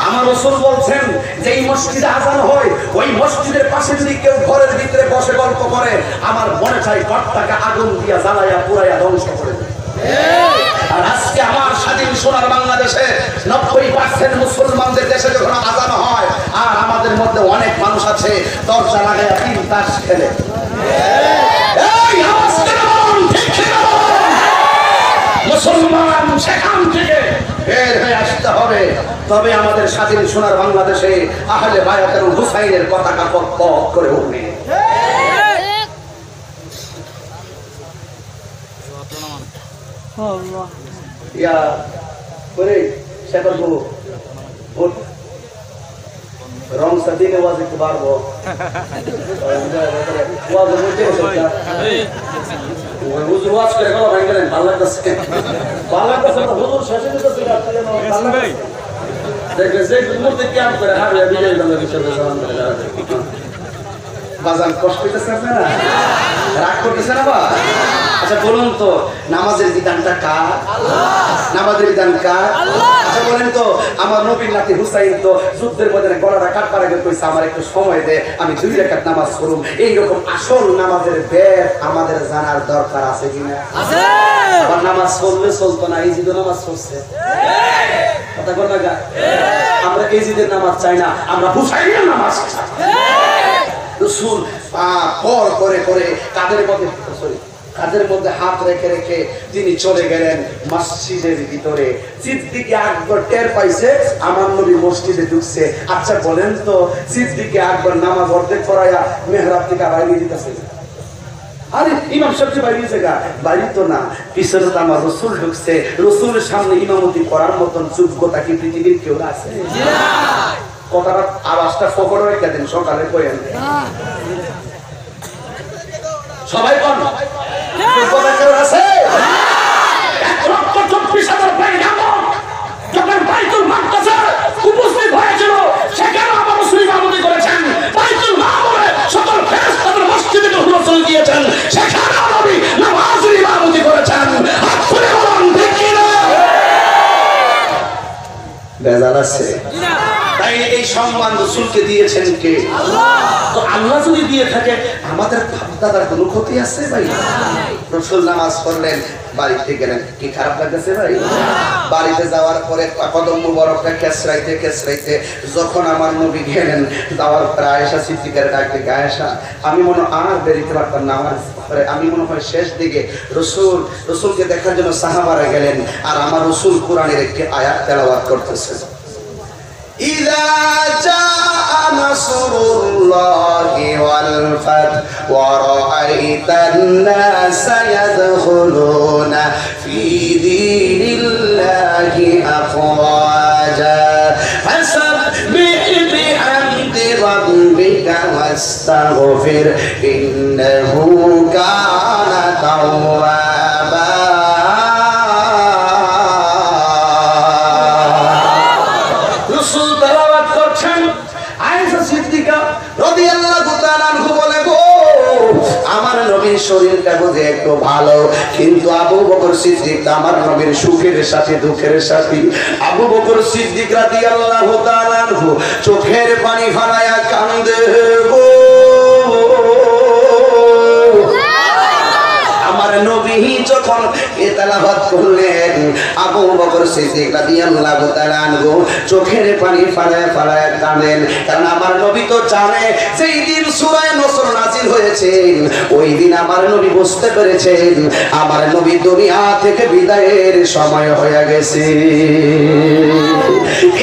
আমার রাসূল বলছেন যে এই মসজিদে আযান হয়, ওই মসজিদের পাশে যদি কেউ ঘরের ভিতরে বসে গল্প করে, আমার মনে চাই ঘরটাকে আগুন দিয়া জ্বালায়া পুরাইয়া ধ্বংস করে দেয়। আর আজকে আমার স্বাধীন সোনার বাংলাদেশে 90% মুসলমানদের দেশে যখন আযান হয়, আর আমাদের মধ্যে অনেক মানুষ আছে দরজা লাগায়া 3 তাস খেলে। এই আওয়াজটা ঠিক ছিল। মুসলমান সেখান থেকে বের হয়ে আসতে হবে, তবে আমাদের স্বাধীন সোনার বাংলাদেশে আহলে বায়াতের হুসাইনের পতাকা পথ করে উঠবে। ইয়া করে সেটা তো রং সাদিনে ওয়াজ একটু বাড়বো। ওয়াজ বলতে হুজুর ওয়াজ করে গলা ভাঙ গেলেন, ভালো লাগতেছে। ভালো লাগতেছে না হুজুর শেষে দিতেছে না। দেখলে যে মুহূর্তে কি আম করে হারে বিজয় বাংলা বিষয়ে জানান করে বাজান কষ্ট হইতেছে না, রাগ করতেছে না বা? আচ্ছা বলুন তো, নামাজের বিধানটা কার? নামাজের বিধান কার? আচ্ছা বলেন তো, আমার নবীর নাতি হুসাইন তো যুদ্ধের ময়দানে গলাটা কাটবার আগে কইছে আমার একটু সময় দে, আমি 2 রাকাত নামাজ পড়ুম। এইরকম আসল নামাজের বেদ আমাদের জানার দরকার আছে কিনা? আছে। আবার নামাজ পড়লে চলতো না, এই যে নামাজ পড়ছে কথা বল না। আমরা এই জিদের নামাজ চাই না, আমরা হুসাইনের নামাজ চাই। রাসূল পর করে করে কাদের মধ্যে হাত রেখে রেখে তিনি চলে গেলেন মসজিদের ভিতরে। সিদ্দিক আকবর টের পাইছে আমার নবী মসজিদে ঢুকছে। আচ্ছা বলেন তো, সিদ্দিক আকবর নামাজ অর্ধেক করাইয়া মেহরাব থেকে বাইরে দিতেছে। আরে ইমাম সাহেব বাইরে গা, বাইরে তো না, পিছনে তো আমার রাসূল ঢুকছে। রাসূলের সামনে ইমামতি করার মতন যোগ্যতা কি পৃথিবীর কেউ আছে? কথাটা আওয়াজটা ফকর রেখে দেন, সকালে কইেন সবাই কোন কথা কেউ আছে? 1,24,000 পয়গাম্বর যখন বাইতুল মাকদাসে উপস্থিত হয়েছিল, সেখানে আমার রাসূল ইমামতি করেছেন। বাইতুল মামুরে সকল ফেরেশতাদের মসজিদে রাসূল গিয়েছেন, সেখানে নবী নামাজের ইমামতি করেছেন। হাত তুলে বলুন ঠিক কি না? বেজাল আছে? এই সম্মান রাসূলকে দিয়েছেন কে? তো আল্লাহ যদি দিয়ে থাকে আমাদের বাপ-দাদার কোনো ক্ষতি আছে ভাই? রাসূল নামাজ পড়লেন, বাড়িতে গেলেন, কি খারাপ লাগতেছে ভাই? বাড়িতে যাওয়ার পরে কদম মুবারকটা কেসরাইতে যখন আমার নবী গেলেন, যাওয়ার পরে আয়েশা সিদ্দিকার ডাক থেকে, আয়েশা আমি মনে আর বেরিতে পারতাম না, আমার আমি মনে হয় শেষ দিকে রসুলকে দেখার জন্য সাহাবারা গেলেন, আর আমার রসুল কোরআনের একটি আয়াত তেলাওয়াত করতেছেন। إذا جاء نصر الله والفتح ورأيت الناس يدخلون في دين الله أفواجا فسبح بحمد ربك واستغفر إنه كان توابا শরীরটা বোধে একটু ভালো, কিন্তু আবু বকর সিদ্দিক আমার নবীর সুখের সাথে দুঃখের সাথী। আবু বকর সিদ্দিক রাদিয়াল্লাহু তাআলা আনহু চোখের পানি ফেলায়া কান্দে গো। আমার নবী যখন তেলাওয়াত করলেন, আবু বকর সিদ্দিক রাদিয়াল্লাহু তাআলা আনহু চোখের পানি ফেলায়া কাঁদেন, কারণ আমার নবী তো জানে যেই দিন সূরা নসর নাযিল হয়েছে ওই দিন আমার নবী বুঝতে পেরেছেন আমার নবী দুনিয়া থেকে বিদায়ের সময় হয়ে গেছে।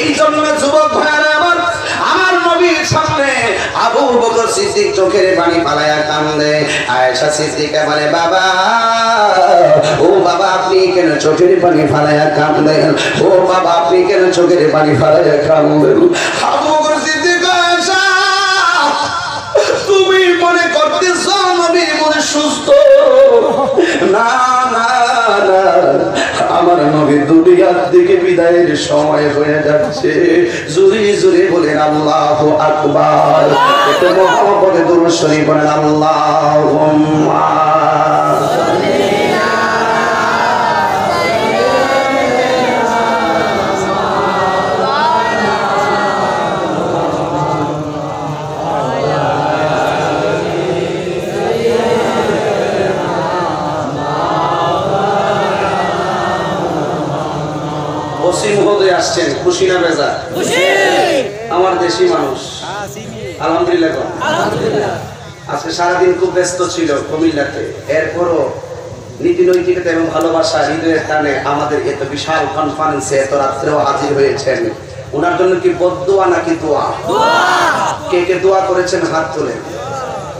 এই জন্য যুবক ভাইরা আমার নবীর সামনে আবু বকর সিদ্দিক চোখের পানি ফেলায়া কাঁদে। আয়েশা সিদ্দিকা বলে, বাবা ও বাবা আপনি কেন চোখের পানি ফেলায়া কাঁদেন? ও বাবা আপনি কেন চোখের পানি ফেলায়া কাঁদেন? আবু বকর সিদ্দিক, আয়েশা তুমি মনে করতেছ নবী মনে সুস্থ? না না না, আমার নবী দুনিয়ার দিকে বিদায়ের সময় হয়ে যাচ্ছে। জোরে জোরে বলেন আল্লাহু আকবার। একটু মহব্বতে দুরূদ শরীফ বলেন আল্লাহুম্মা আসছেন। খুশি না বেজা? আমার দেশি মানুষ আলহামদুলিল্লাহ। আজকে সারাদিন খুব ব্যস্ত ছিল কুমিল্লাতে, এরপরও নীতি নৈতিকতা এবং ভালোবাসা হৃদয়ের টানে আমাদের এত বিশাল কনফারেন্সে এত রাত্রেও হাজির হয়েছেন। ওনার জন্য কি বদদোয়া নাকি দোয়া? কে কে দোয়া করেছেন হাত তোলেন।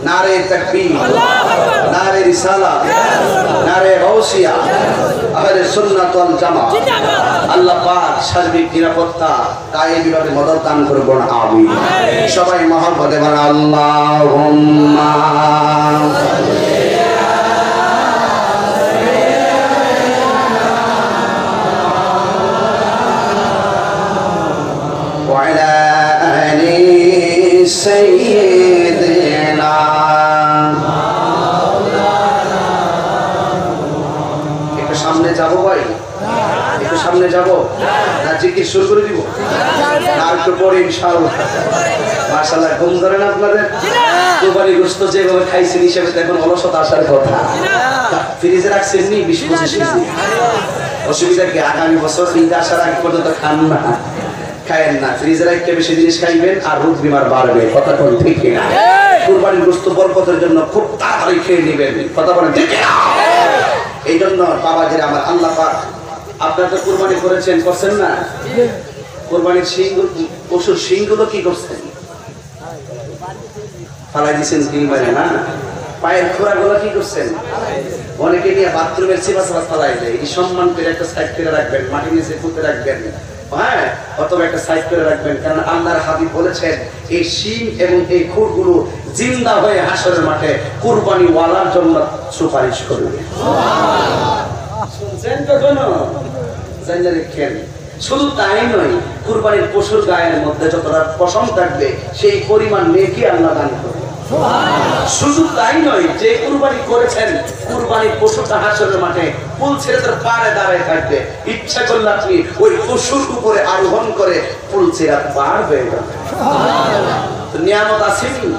নারে তাকবীর, নারে রিসালাত, নারে গাউসিয়া, আহলে সুন্নাত ওয়াল জামাত। আল্লাহ পাক সার্বিক নিরাপত্তা কায়েমীভাবে মদত দান করুন, আমিন। সবাই মহব্বতে বলেন আল্লাহুম্মা ওয়া আলা আলি সাইয়্যিদিনা। একটু সামনে যাবো ভাই, একটু সামনে যাবো না জিকির শুরু করে দিব? না একটু পরে ইনশাআল্লাহ। মাশাআল্লাহ, ঘুম ধরে না আপনাদের? কুরবানি গোশত যেভাবে খাইছেন হিসেবে দেখুন অলসতা আসার কথা। ফ্রিজে রাখছেন নি 20-25 কেজি? অসুবিধা কি? আগামী বছর ঈদ আসার আগে পর্যন্ত খান না, খায়েন না। ফ্রিজে রাখতে বেশি জিনিস খাইবেন আর রোগ বিমার বাড়বে। কথা বলেন ঠিক কিনা? কুরবানির গোশত বরকতের জন্য খুব তাড়াতাড়ি খেয়ে নেবেন। কথা বলেন ঠিক কিনা? এই জন্য বাবাজিরা আমার, আল্লাহ পাক আপনারা তো কুরবানি করেছেন, করছেন না? কুরবানির পশুর শিংগুলো কি করছেন? ফালাই দিচ্ছেন তিনবারে না? পায়ের খোড়াগুলো কি করছেন? অনেকে নিয়ে বাথরুমের চিপা চাপা ফালাই দেয়। এই সম্মান করে একটা সাইড করে রাখবেন, মাটি নিচে পুঁতে রাখবেন, হ্যাঁ, অথবা একটা সাইড করে রাখবেন। কারণ আল্লাহর হাবিব বলেছেন এই শিং এবং এই খুরগুলো জিন্দা হয়ে হাসরের মাঠে কুরবানি ওয়ালার জন্য সুপারিশ করবে। শুনছেন কখনো? জানলে রেখেন। শুধু তাই নয়, কুরবানির পশুর গায়ের মধ্যে যতটা পশম থাকবে সেই পরিমাণ নেকি আল্লাহ দান করবে। শুধু তাই নয়, যে কুরবানি করেছেন কুরবানির পশুটা হাসরের মাঠে পুল ছেড়ে তার পাড়ে দাঁড়ায় থাকবে, ইচ্ছা করলে আপনি ওই পশুর উপরে আরোহণ করে পুল ছেড়ে পার হয়ে যাবেন। নিয়ামত আসেনি?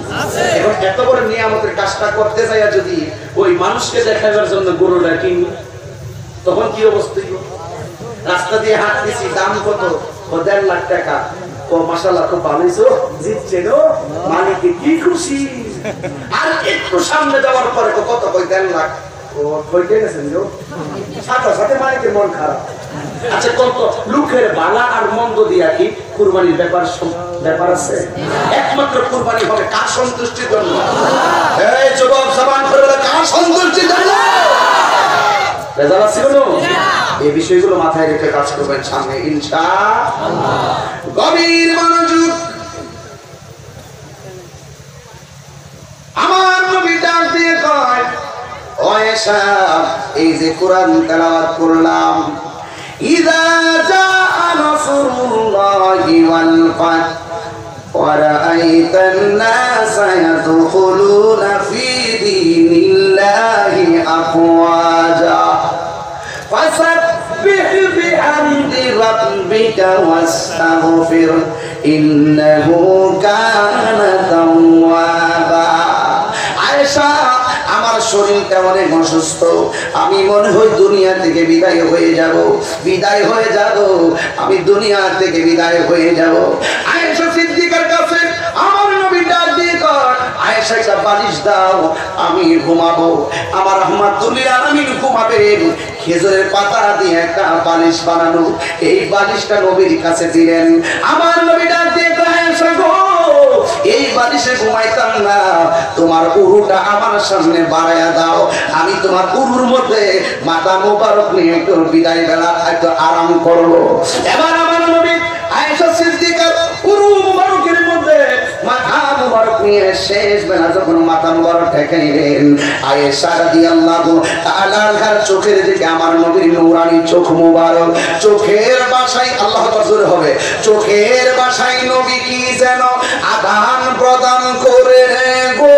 এখন এত বড় নিয়ামতের কাজটা করতে যাই যদি ওই মানুষকে দেখাবার জন্য গরুটা কিনি, তখন কি অবস্থা? রাস্তা দিয়ে হাঁটতেছি, দাম কত? 1.5 লাখ টাকা। ও মাশাআল্লাহ, খুব ভালো হইছো, জিতছেন, মালিক কি খুশি। আর একটু সামনে যাওয়ার পরে কত? কই 1.5 লাখ। ও কইতে গেছেন গো, সাথে সাথে মালিকের মন খারাপ। আচ্ছা, কত লোকের বালা আর মন্দ দিয়া কি কুরবানির ব্যাপার আছে? একমাত্র কুরবানি হবে কার সন্তুষ্টির জন্য? এই যুবক জবান করে বলে, কার সন্তুষ্টির জন্য? রেজাল্ট আছে কোনো? এই বিষয়গুলো মাথায় রেখে কাজ করবেন সামনে ইনশাআল্লাহ। গভীর মনোযোগ। আমার নবী ডাক দিয়ে কয়, ও আয়েশা, এই যে কোরআন তেলাওয়াত করলাম, ইযা জাআ নাসরুল্লাহি ওয়াল ফাত ওয়া রাআইতান নাসা ইয়াদখুলুনা ফি দীনিল্লাহি আফওয়াজা ফাসাব্বিহ বিহামদি রাব্বিকা ওয়াস্তাগফির ইন্নাহু কানা তাওয়াবা। আয়েশা, আমার শরীরটা অনেক অসুস্থ, আমি মনে হয় দুনিয়া থেকে বিদায় হয়ে যাব, আমি দুনিয়া থেকে বিদায় হয়ে যাব। আয়েশা সিদ্দিকার কাছে আমার নবী ডাক দিয়ে কয়, আয়েশা একটা বালিশ দাও, আমি ঘুমাবো। আমার রহমাতুল্লিল আলামিন ঘুমাবেন, খেজুরের পাতা দিয়ে একটা বালিশ বানানো, এই বালিশটা নবীর কাছে দিলেন। আমার নবী ডাক দিয়ে কয়, আয়েশা গো, এই বালিশে ঘুমাইতাম না, তোমার উরুটা আমার সামনে বাড়াইয়া দাও, আমি তোমার উরুর মধ্যে মাথা মোবারক নিয়ে একটু বিদায় বেলা একটু আরাম করবো। এবার আমার নবী আয়েশা সিদ্দিকার উরু মোবারকের মধ্যে মাথা মোবারক নিয়ে শেষ বেলা যখন মাথা মোবারক ঠেকে নিলেন, আয়েশা রাদিয়াল্লাহু তাআলা আনহার চোখের দিকে আমার নবীর নূরানি চোখ মোবারক, চোখের বাসায় আল্লাহ তাআলা হবে, চোখের বাসায় নবী কি যেন আদান প্রদান করে গো।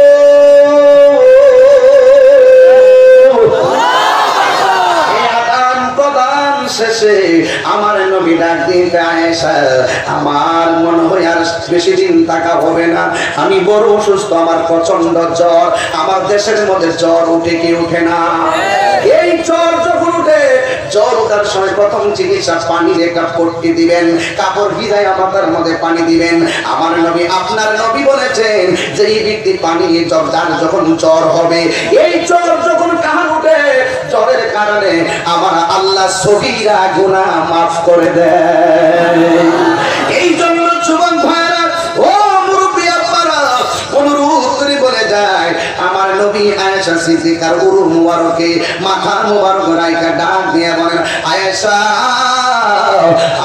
শেষে আমার নবী ডাক দিয়ে, আয়েশা, আমার মনে হয় আর বেশি দিন থাকা হবে না, আমি বড় অসুস্থ, আমার প্রচন্ড জ্বর, আমার দেশের মধ্যে জ্বর উঠে কি উঠে না? এই জ্বর যখন উঠে, জ্বর ওঠার সময় প্রথম চিকিৎসা পানি রেখা পট্টি দিবেন, কাপড় ভিজায় মাথার মধ্যে পানি দিবেন। আমার নবী, আপনার নবী বলেছেন যে এই ব্যক্তি পানি যার যখন জ্বর হবে, এই জ্বর যখন কাহার উঠে, জ্বরের কারণে আমার আল্লাহ সগীরা গুনাহ মাফ করে দেয়। এই জন্য যুবক ভাইরা, ও মুরব্বি আপনারা, অনুরোধ করে বলে যায়, আমার নবী আয়েশা সিদ্দিকার উরু মুবারকে মাথা মুবারক রাইখা ডাক দিয়ে বলেন, আয়েশা,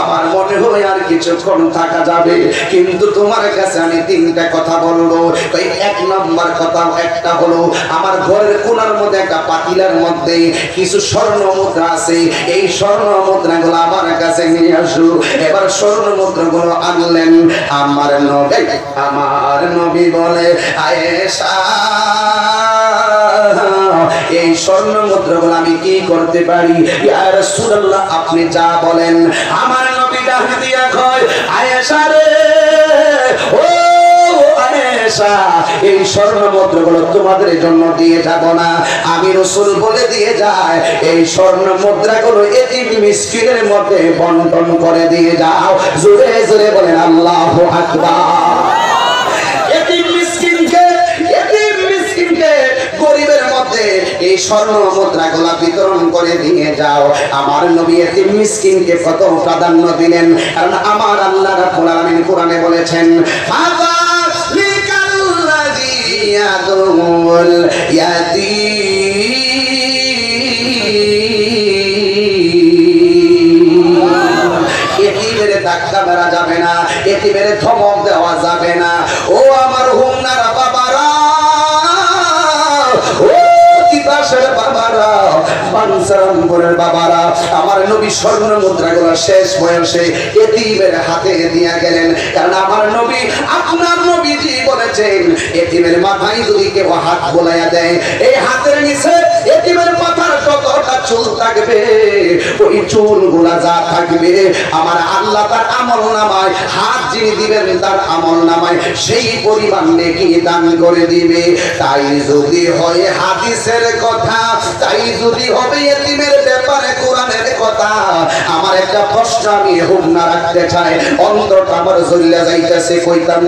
আমার মনে হয় আর কিছুক্ষণ থাকা যাবে, কিন্তু তোমার কাছে আমি 3টা কথা বলবো। এই 1 নম্বর কথা একটা হলো, আমার ঘরের কোণার মধ্যে একটা পাতিলার মধ্যে কিছু স্বর্ণ মুদ্রা আছে, এই স্বর্ণ মুদ্রাগুলো আমার কাছে নিয়ে আসো। এবার স্বর্ণ মুদ্রাগুলো আনলেন। আমার নবী বলে, আয়েশা, এই স্বর্ণ মুদ্রাগুলো আমি কি করতে পারি? ইয়া রাসূলুল্লাহ, আপনি যা বলেন। আমার নবী ডাক দিয়া কয়, আয়েশা রে, ও আয়েশা, এই স্বর্ণ মুদ্রাগুলো তোমাদের জন্য দিয়ে যাব না, আমি রাসূল বলে দিয়ে যায়, এই স্বর্ণ মুদ্রাগুলো এতিম মিসকিনের মধ্যে বন্টন করে দিয়ে যাও। জোরে জোরে বলেন আল্লাহু আকবার। এতিম মিসকিনকে গরিবের মধ্যে এই স্বর্ণ মুদ্রাগুলা বিতরণ করে দিয়ে যাও। আমার নবী এতিম মিসকিনকে কত প্রাধান্য দিলেন, কারণ আমার আল্লাহ রাব্বুল আলামিন কোরআনে বলেছেন, ফাযালিকাল্লাযী ইয়াদুল ইয়াতীম, এতিমের ধাক্কা মারা যাবে না, এতিমের ধমক দেওয়া যাবে না। ও আমার হুমনারা বাবারা, ও পাশের বাবারা, বাঞ্ছারামপুরের বাবারা, আমার নবী স্বর্ণ মুদ্রাগুলো শেষ বয়সে এতিমের হাতে দিয়ে গেলেন। কারণ আমার নবী, আপনার নবীজি বলেছেন, এতিমের মাথায় যদি কেউ হাত বোলাইয়া দেয়, এই হাতের নিচে এতিমের মাথার যতটা চুল থাকবে, ওই চুলগুলা যা থাকবে আমার আল্লাহ তার আমল নামায়, হাত যিনি দিবেন তার আমল নামায় সেই পরিমাণ নেকি দান করে দিবে। তাই যদি হয় হাদিসের কথা, তাই যদি হবে এতিমের ব্যাপারে কোরআনের কথা, আমার একটা প্রশ্ন আমি হুন্না রাখতে চাই, অন্তরটা আমার জ্বলিয়া যাইতেছে। কইতাম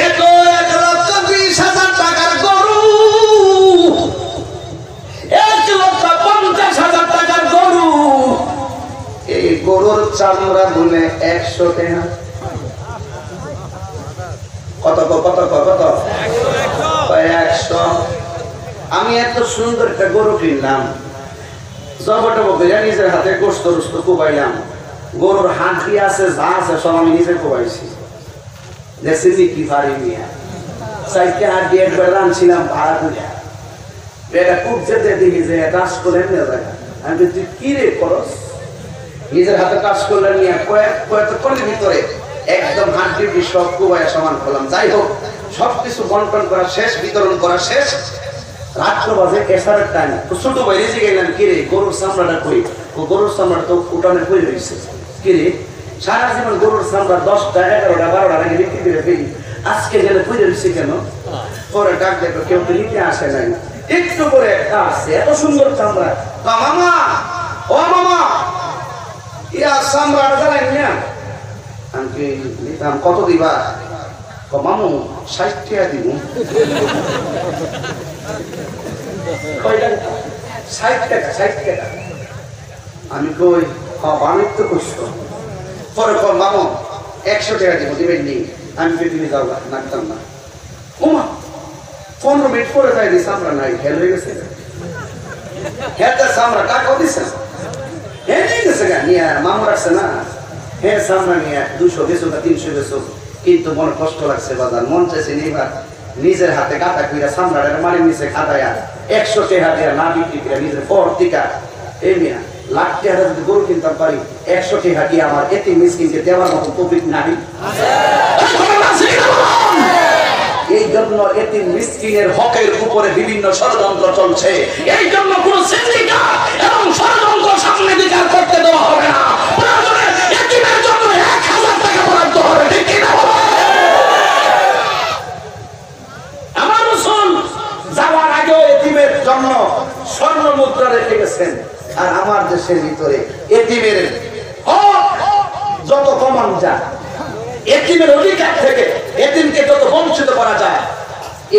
এত 1,20,000 টাকার গরু, 1,50,000 টাকার গরু, এই গরুর চামড়া বলে 100 টাকা। কত কত কত কত 100। আমি এত সুন্দর একটা গরু কিনলাম, জবটবো করে নিজের হাতে গোস্ত রুস্ত কোবাইলাম, গরুর হাঁটি আছে যা আছে সব আমি নিজে কোবাইছি। দেখছি কি পারি মিয়া, 4টে হাঁটি একবার রানছিলাম ভাড়া করে, এটা খুব যেতে দেখি যে টাচ করে নিয়ে যায়। আমি তুই কি রে করস, নিজের হাতে টাচ করলে নিয়ে কয়েকক্ষণের ভিতরে একদম হাঁটি সব কোবাইয়া সমান করলাম। যাই হোক, সবকিছু বন্টন করা শেষ, বিতরণ করা শেষ, রাত্র বাজে এসারের টাইম। তো ছোট ভাই রেজে গেলাম, কিরে গরুর চামড়াটা কই? ও গরুর চামড়া তো উঠানে পড়ে রয়েছে। কিরে সারা জীবন গরুর চামড়া 10টা 11টা 12টা আগে বিক্রি করে ফেলি, আজকে গেলে পড়ে রয়েছে কেন? পরে ডাক দেখো কেউ তো নিতে আসে নাই, একটু করে একটা আসছে, এত সুন্দর চামড়া। মামা, ও মামা, ইয়া চামড়াটা জ্বালাই না। আমি নিতাম, কত দিবা? মামু 60 টাকা দিব। 60 টাকা 60 টাকা। আমি কই বাণিজ্য করছ? পরে মামু 100 টাকা দিব, দিবেন নি? আমি তুমি যাও, নাকতাম না। ওমা 15 মিনিট পরে যাই দিস, আমরা নাই, হেল হয়ে গেছে। হেলটা সামরা টাকাও দিচ্ছে না, হ্যাঁ নিয়ে গেছে গা, নিয়ে মামু রাখছে না, হ্যাঁ সামরা নিয়ে 200 বেচো বা 300 বেচো। কিন্তু মনে কষ্ট লাগছে বাজার, মন চাইছে নিবার নিজের হাতে কাটা কইরা সামরাটা মারির নিচে খাটাইয়া 100 টাকা দিয়ে না বিক্রি করে নিজের পর টিকা এই মিয়া লাখ টাকা যদি গরু কিনতাম পারি, 100 টাকা দিয়ে আমার এতে মিসকিনকে দেওয়ার মতো তৌফিক নাই। এই জন্য এতিম মিসকিনের হকের উপরে বিভিন্ন ষড়যন্ত্র চলছে। এই জন্য কোন সিন্ডিকেট এবং ষড়যন্ত্র সামনে বিচার করতে দেওয়া হবে না। প্রয়োজনে এতিমের জন্য 1000 টাকা বরাদ্দ হবে, ঠিক কি না? আমার রাসূল যাওয়ার আগে এতিমের জন্য স্বর্ণ মুদ্রা রেখে গেছেন। আর আমার দেশের ভিতরে এতিমের হক যত কমান যায়, এতিমের অধিকার থেকে এতিমকে যত বঞ্চিত করা যায়,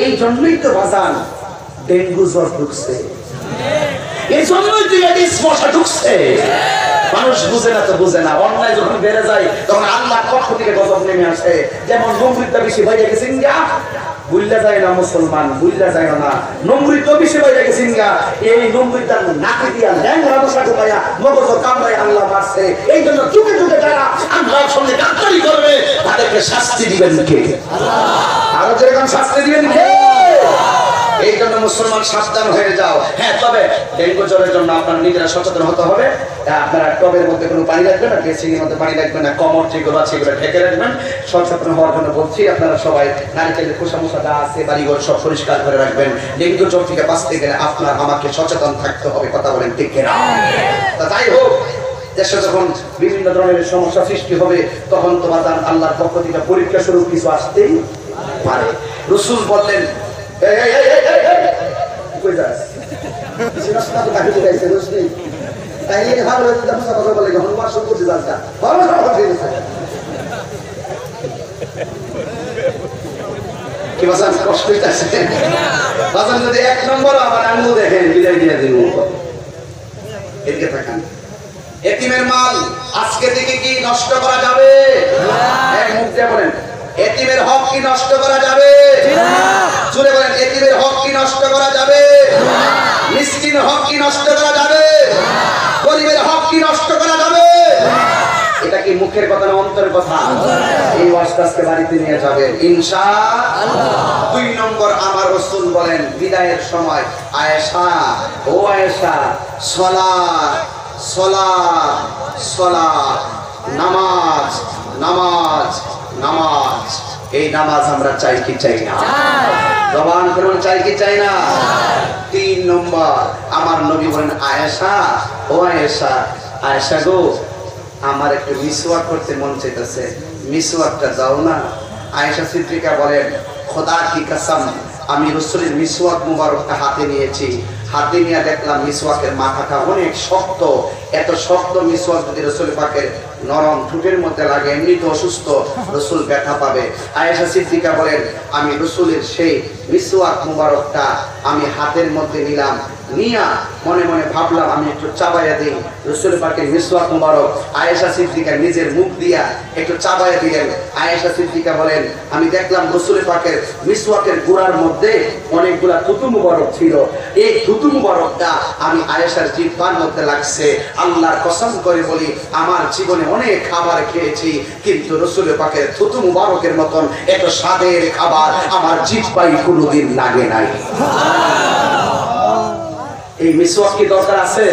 এই জন্যই তো বাজান ডেঙ্গু জ্বর ঢুকছে, এই জন্যই তো এডিস মশা ঢুকছে। মানুষ বুঝে না তো বুঝে না, অন্যায় যখন বেড়ে যায় তখন আল্লাহর পক্ষ থেকে গজব নেমে আসে। যেমন নম্রিতা বেশি হয়ে গেছে গা, বুঝলা যায় না মুসলমান, বুঝলা যায় না নম্রিত বেশি হয়ে গেছে গা। এই নম্রিতার নাকি দিয়া ল্যাংরা মশা ঢুকাইয়া মগজ কামড়ায় আল্লাহ মারছে। এই জন্য চুপে চুপে যারা আল্লাহর সঙ্গে গাদ্দারি করবে তাদেরকে শাস্তি দিবেন কে? আল্লাহ। আরো যেরকম শাস্তি দিবেন কে? এই জন্য মুসলমান সাবধান হয়ে যাও। হ্যাঁ, তবে ডেঙ্গু জ্বরের জন্য আপনারা নিজেরা সচেতন হতে হবে। আপনারা টবের মধ্যে কোনো পানি রাখবেন না, ড্রেসিংয়ের মধ্যে পানি রাখবেন না, কমর যেগুলো আছে এগুলো ঢেকে রাখবেন। সচেতন হওয়ার জন্য বলছি, আপনারা সবাই নারকেলের খোসা মোসা যা আছে বাড়িঘর সব পরিষ্কার করে রাখবেন। ডেঙ্গু জ্বর থেকে বাঁচতে গেলে আপনার আমাকে সচেতন থাকতে হবে, কথা বলেন ঠিক কিনা? তা যাই হোক, দেশে যখন বিভিন্ন ধরনের সমস্যা সৃষ্টি হবে তখন তো বাজান আল্লাহর পক্ষ থেকে পরীক্ষা স্বরূপ কিছু আসতেই পারে। রাসূল বললেন, যদি 1 নম্বর আমার আঙ্গুল দেখেন বিদায় দিয়ে দিন। এদিকে থাকেন, এতিমের মাল আজকে থেকে কি নষ্ট করা যাবে? এক মুখ দিয়ে বলেন, এতিমের হক কি নষ্ট করা যাবে? জোরে বলেন, এতিমের হক কি নষ্ট করা যাবে? মিসকিনের হক কি নষ্ট করা যাবে? গরিবের হক কি নষ্ট করা যাবে? এটা কি মুখের কথা না অন্তরের কথা? এই ওয়াজটা আজকে বাড়িতে নিয়ে যাবেন ইনশাআল্লাহ। 2 নম্বর আমার রাসূল বলেন বিদায়ের সময়, আয়েশা, ও আয়েশা, সালাত সালাত সালাত, নামাজ নামাজ নামাজ। এই নামাজ আমরা চাই কি চাই না? জবান করুন, চাই কি চাই না? 3 নম্বর আমার নবী বলেন, আয়েশা, ও আয়েশা, আয়েশা গো, আমার একটু মিসওয়াক করতে মন চাইতেছে, মিসওয়াকটা দাও না। আয়েশা সিদ্দিকা বলেন, খোদা কি কসম, আমি রাসূলের মিসওয়াক মুবারকটা হাতে নিয়েছি, হাতে নিয়ে দেখলাম মিসওয়াকের মাথাটা অনেক শক্ত। এত শক্ত মিসওয়াক যদি রাসূল পাকের নরম ঠোঁটের মধ্যে লাগে, এমনি তো অসুস্থ, রাসূল ব্যথা পাবে। আয়েশা সিদ্দিকা বলেন, আমি রাসূলের সেই মিসওয়াক মুবারকটা আমি হাতের মধ্যে নিলাম, নিয়া মনে মনে ভাবলাম আমি একটু চাবাইয়া দিই রাসূল পাকের মিসওয়াক মুবারক। আয়েশা সিদ্দিকা নিজের মুখ দিয়া একটু চাবাইয়া দিলেন। আয়েশা সিদ্দিকা বলেন, আমি দেখলাম রাসূল পাকের মিসওয়াকের গুড়ার মধ্যে অনেকগুলা থুতু মুবারক ছিল। এই থুতু মুবারকটা আমি আয়েশার জিহ্বার মধ্যে লাগছে। আল্লাহর কসম করে বলি, আমার জীবনে অনেক খাবার খেয়েছি, কিন্তু রাসূল পাকের থুতু মুবারকের মতন এত স্বাদের খাবার আমার জিহ্বায় কোনোদিন লাগে নাই। এই মিসওয়াক কি দরকার আছে?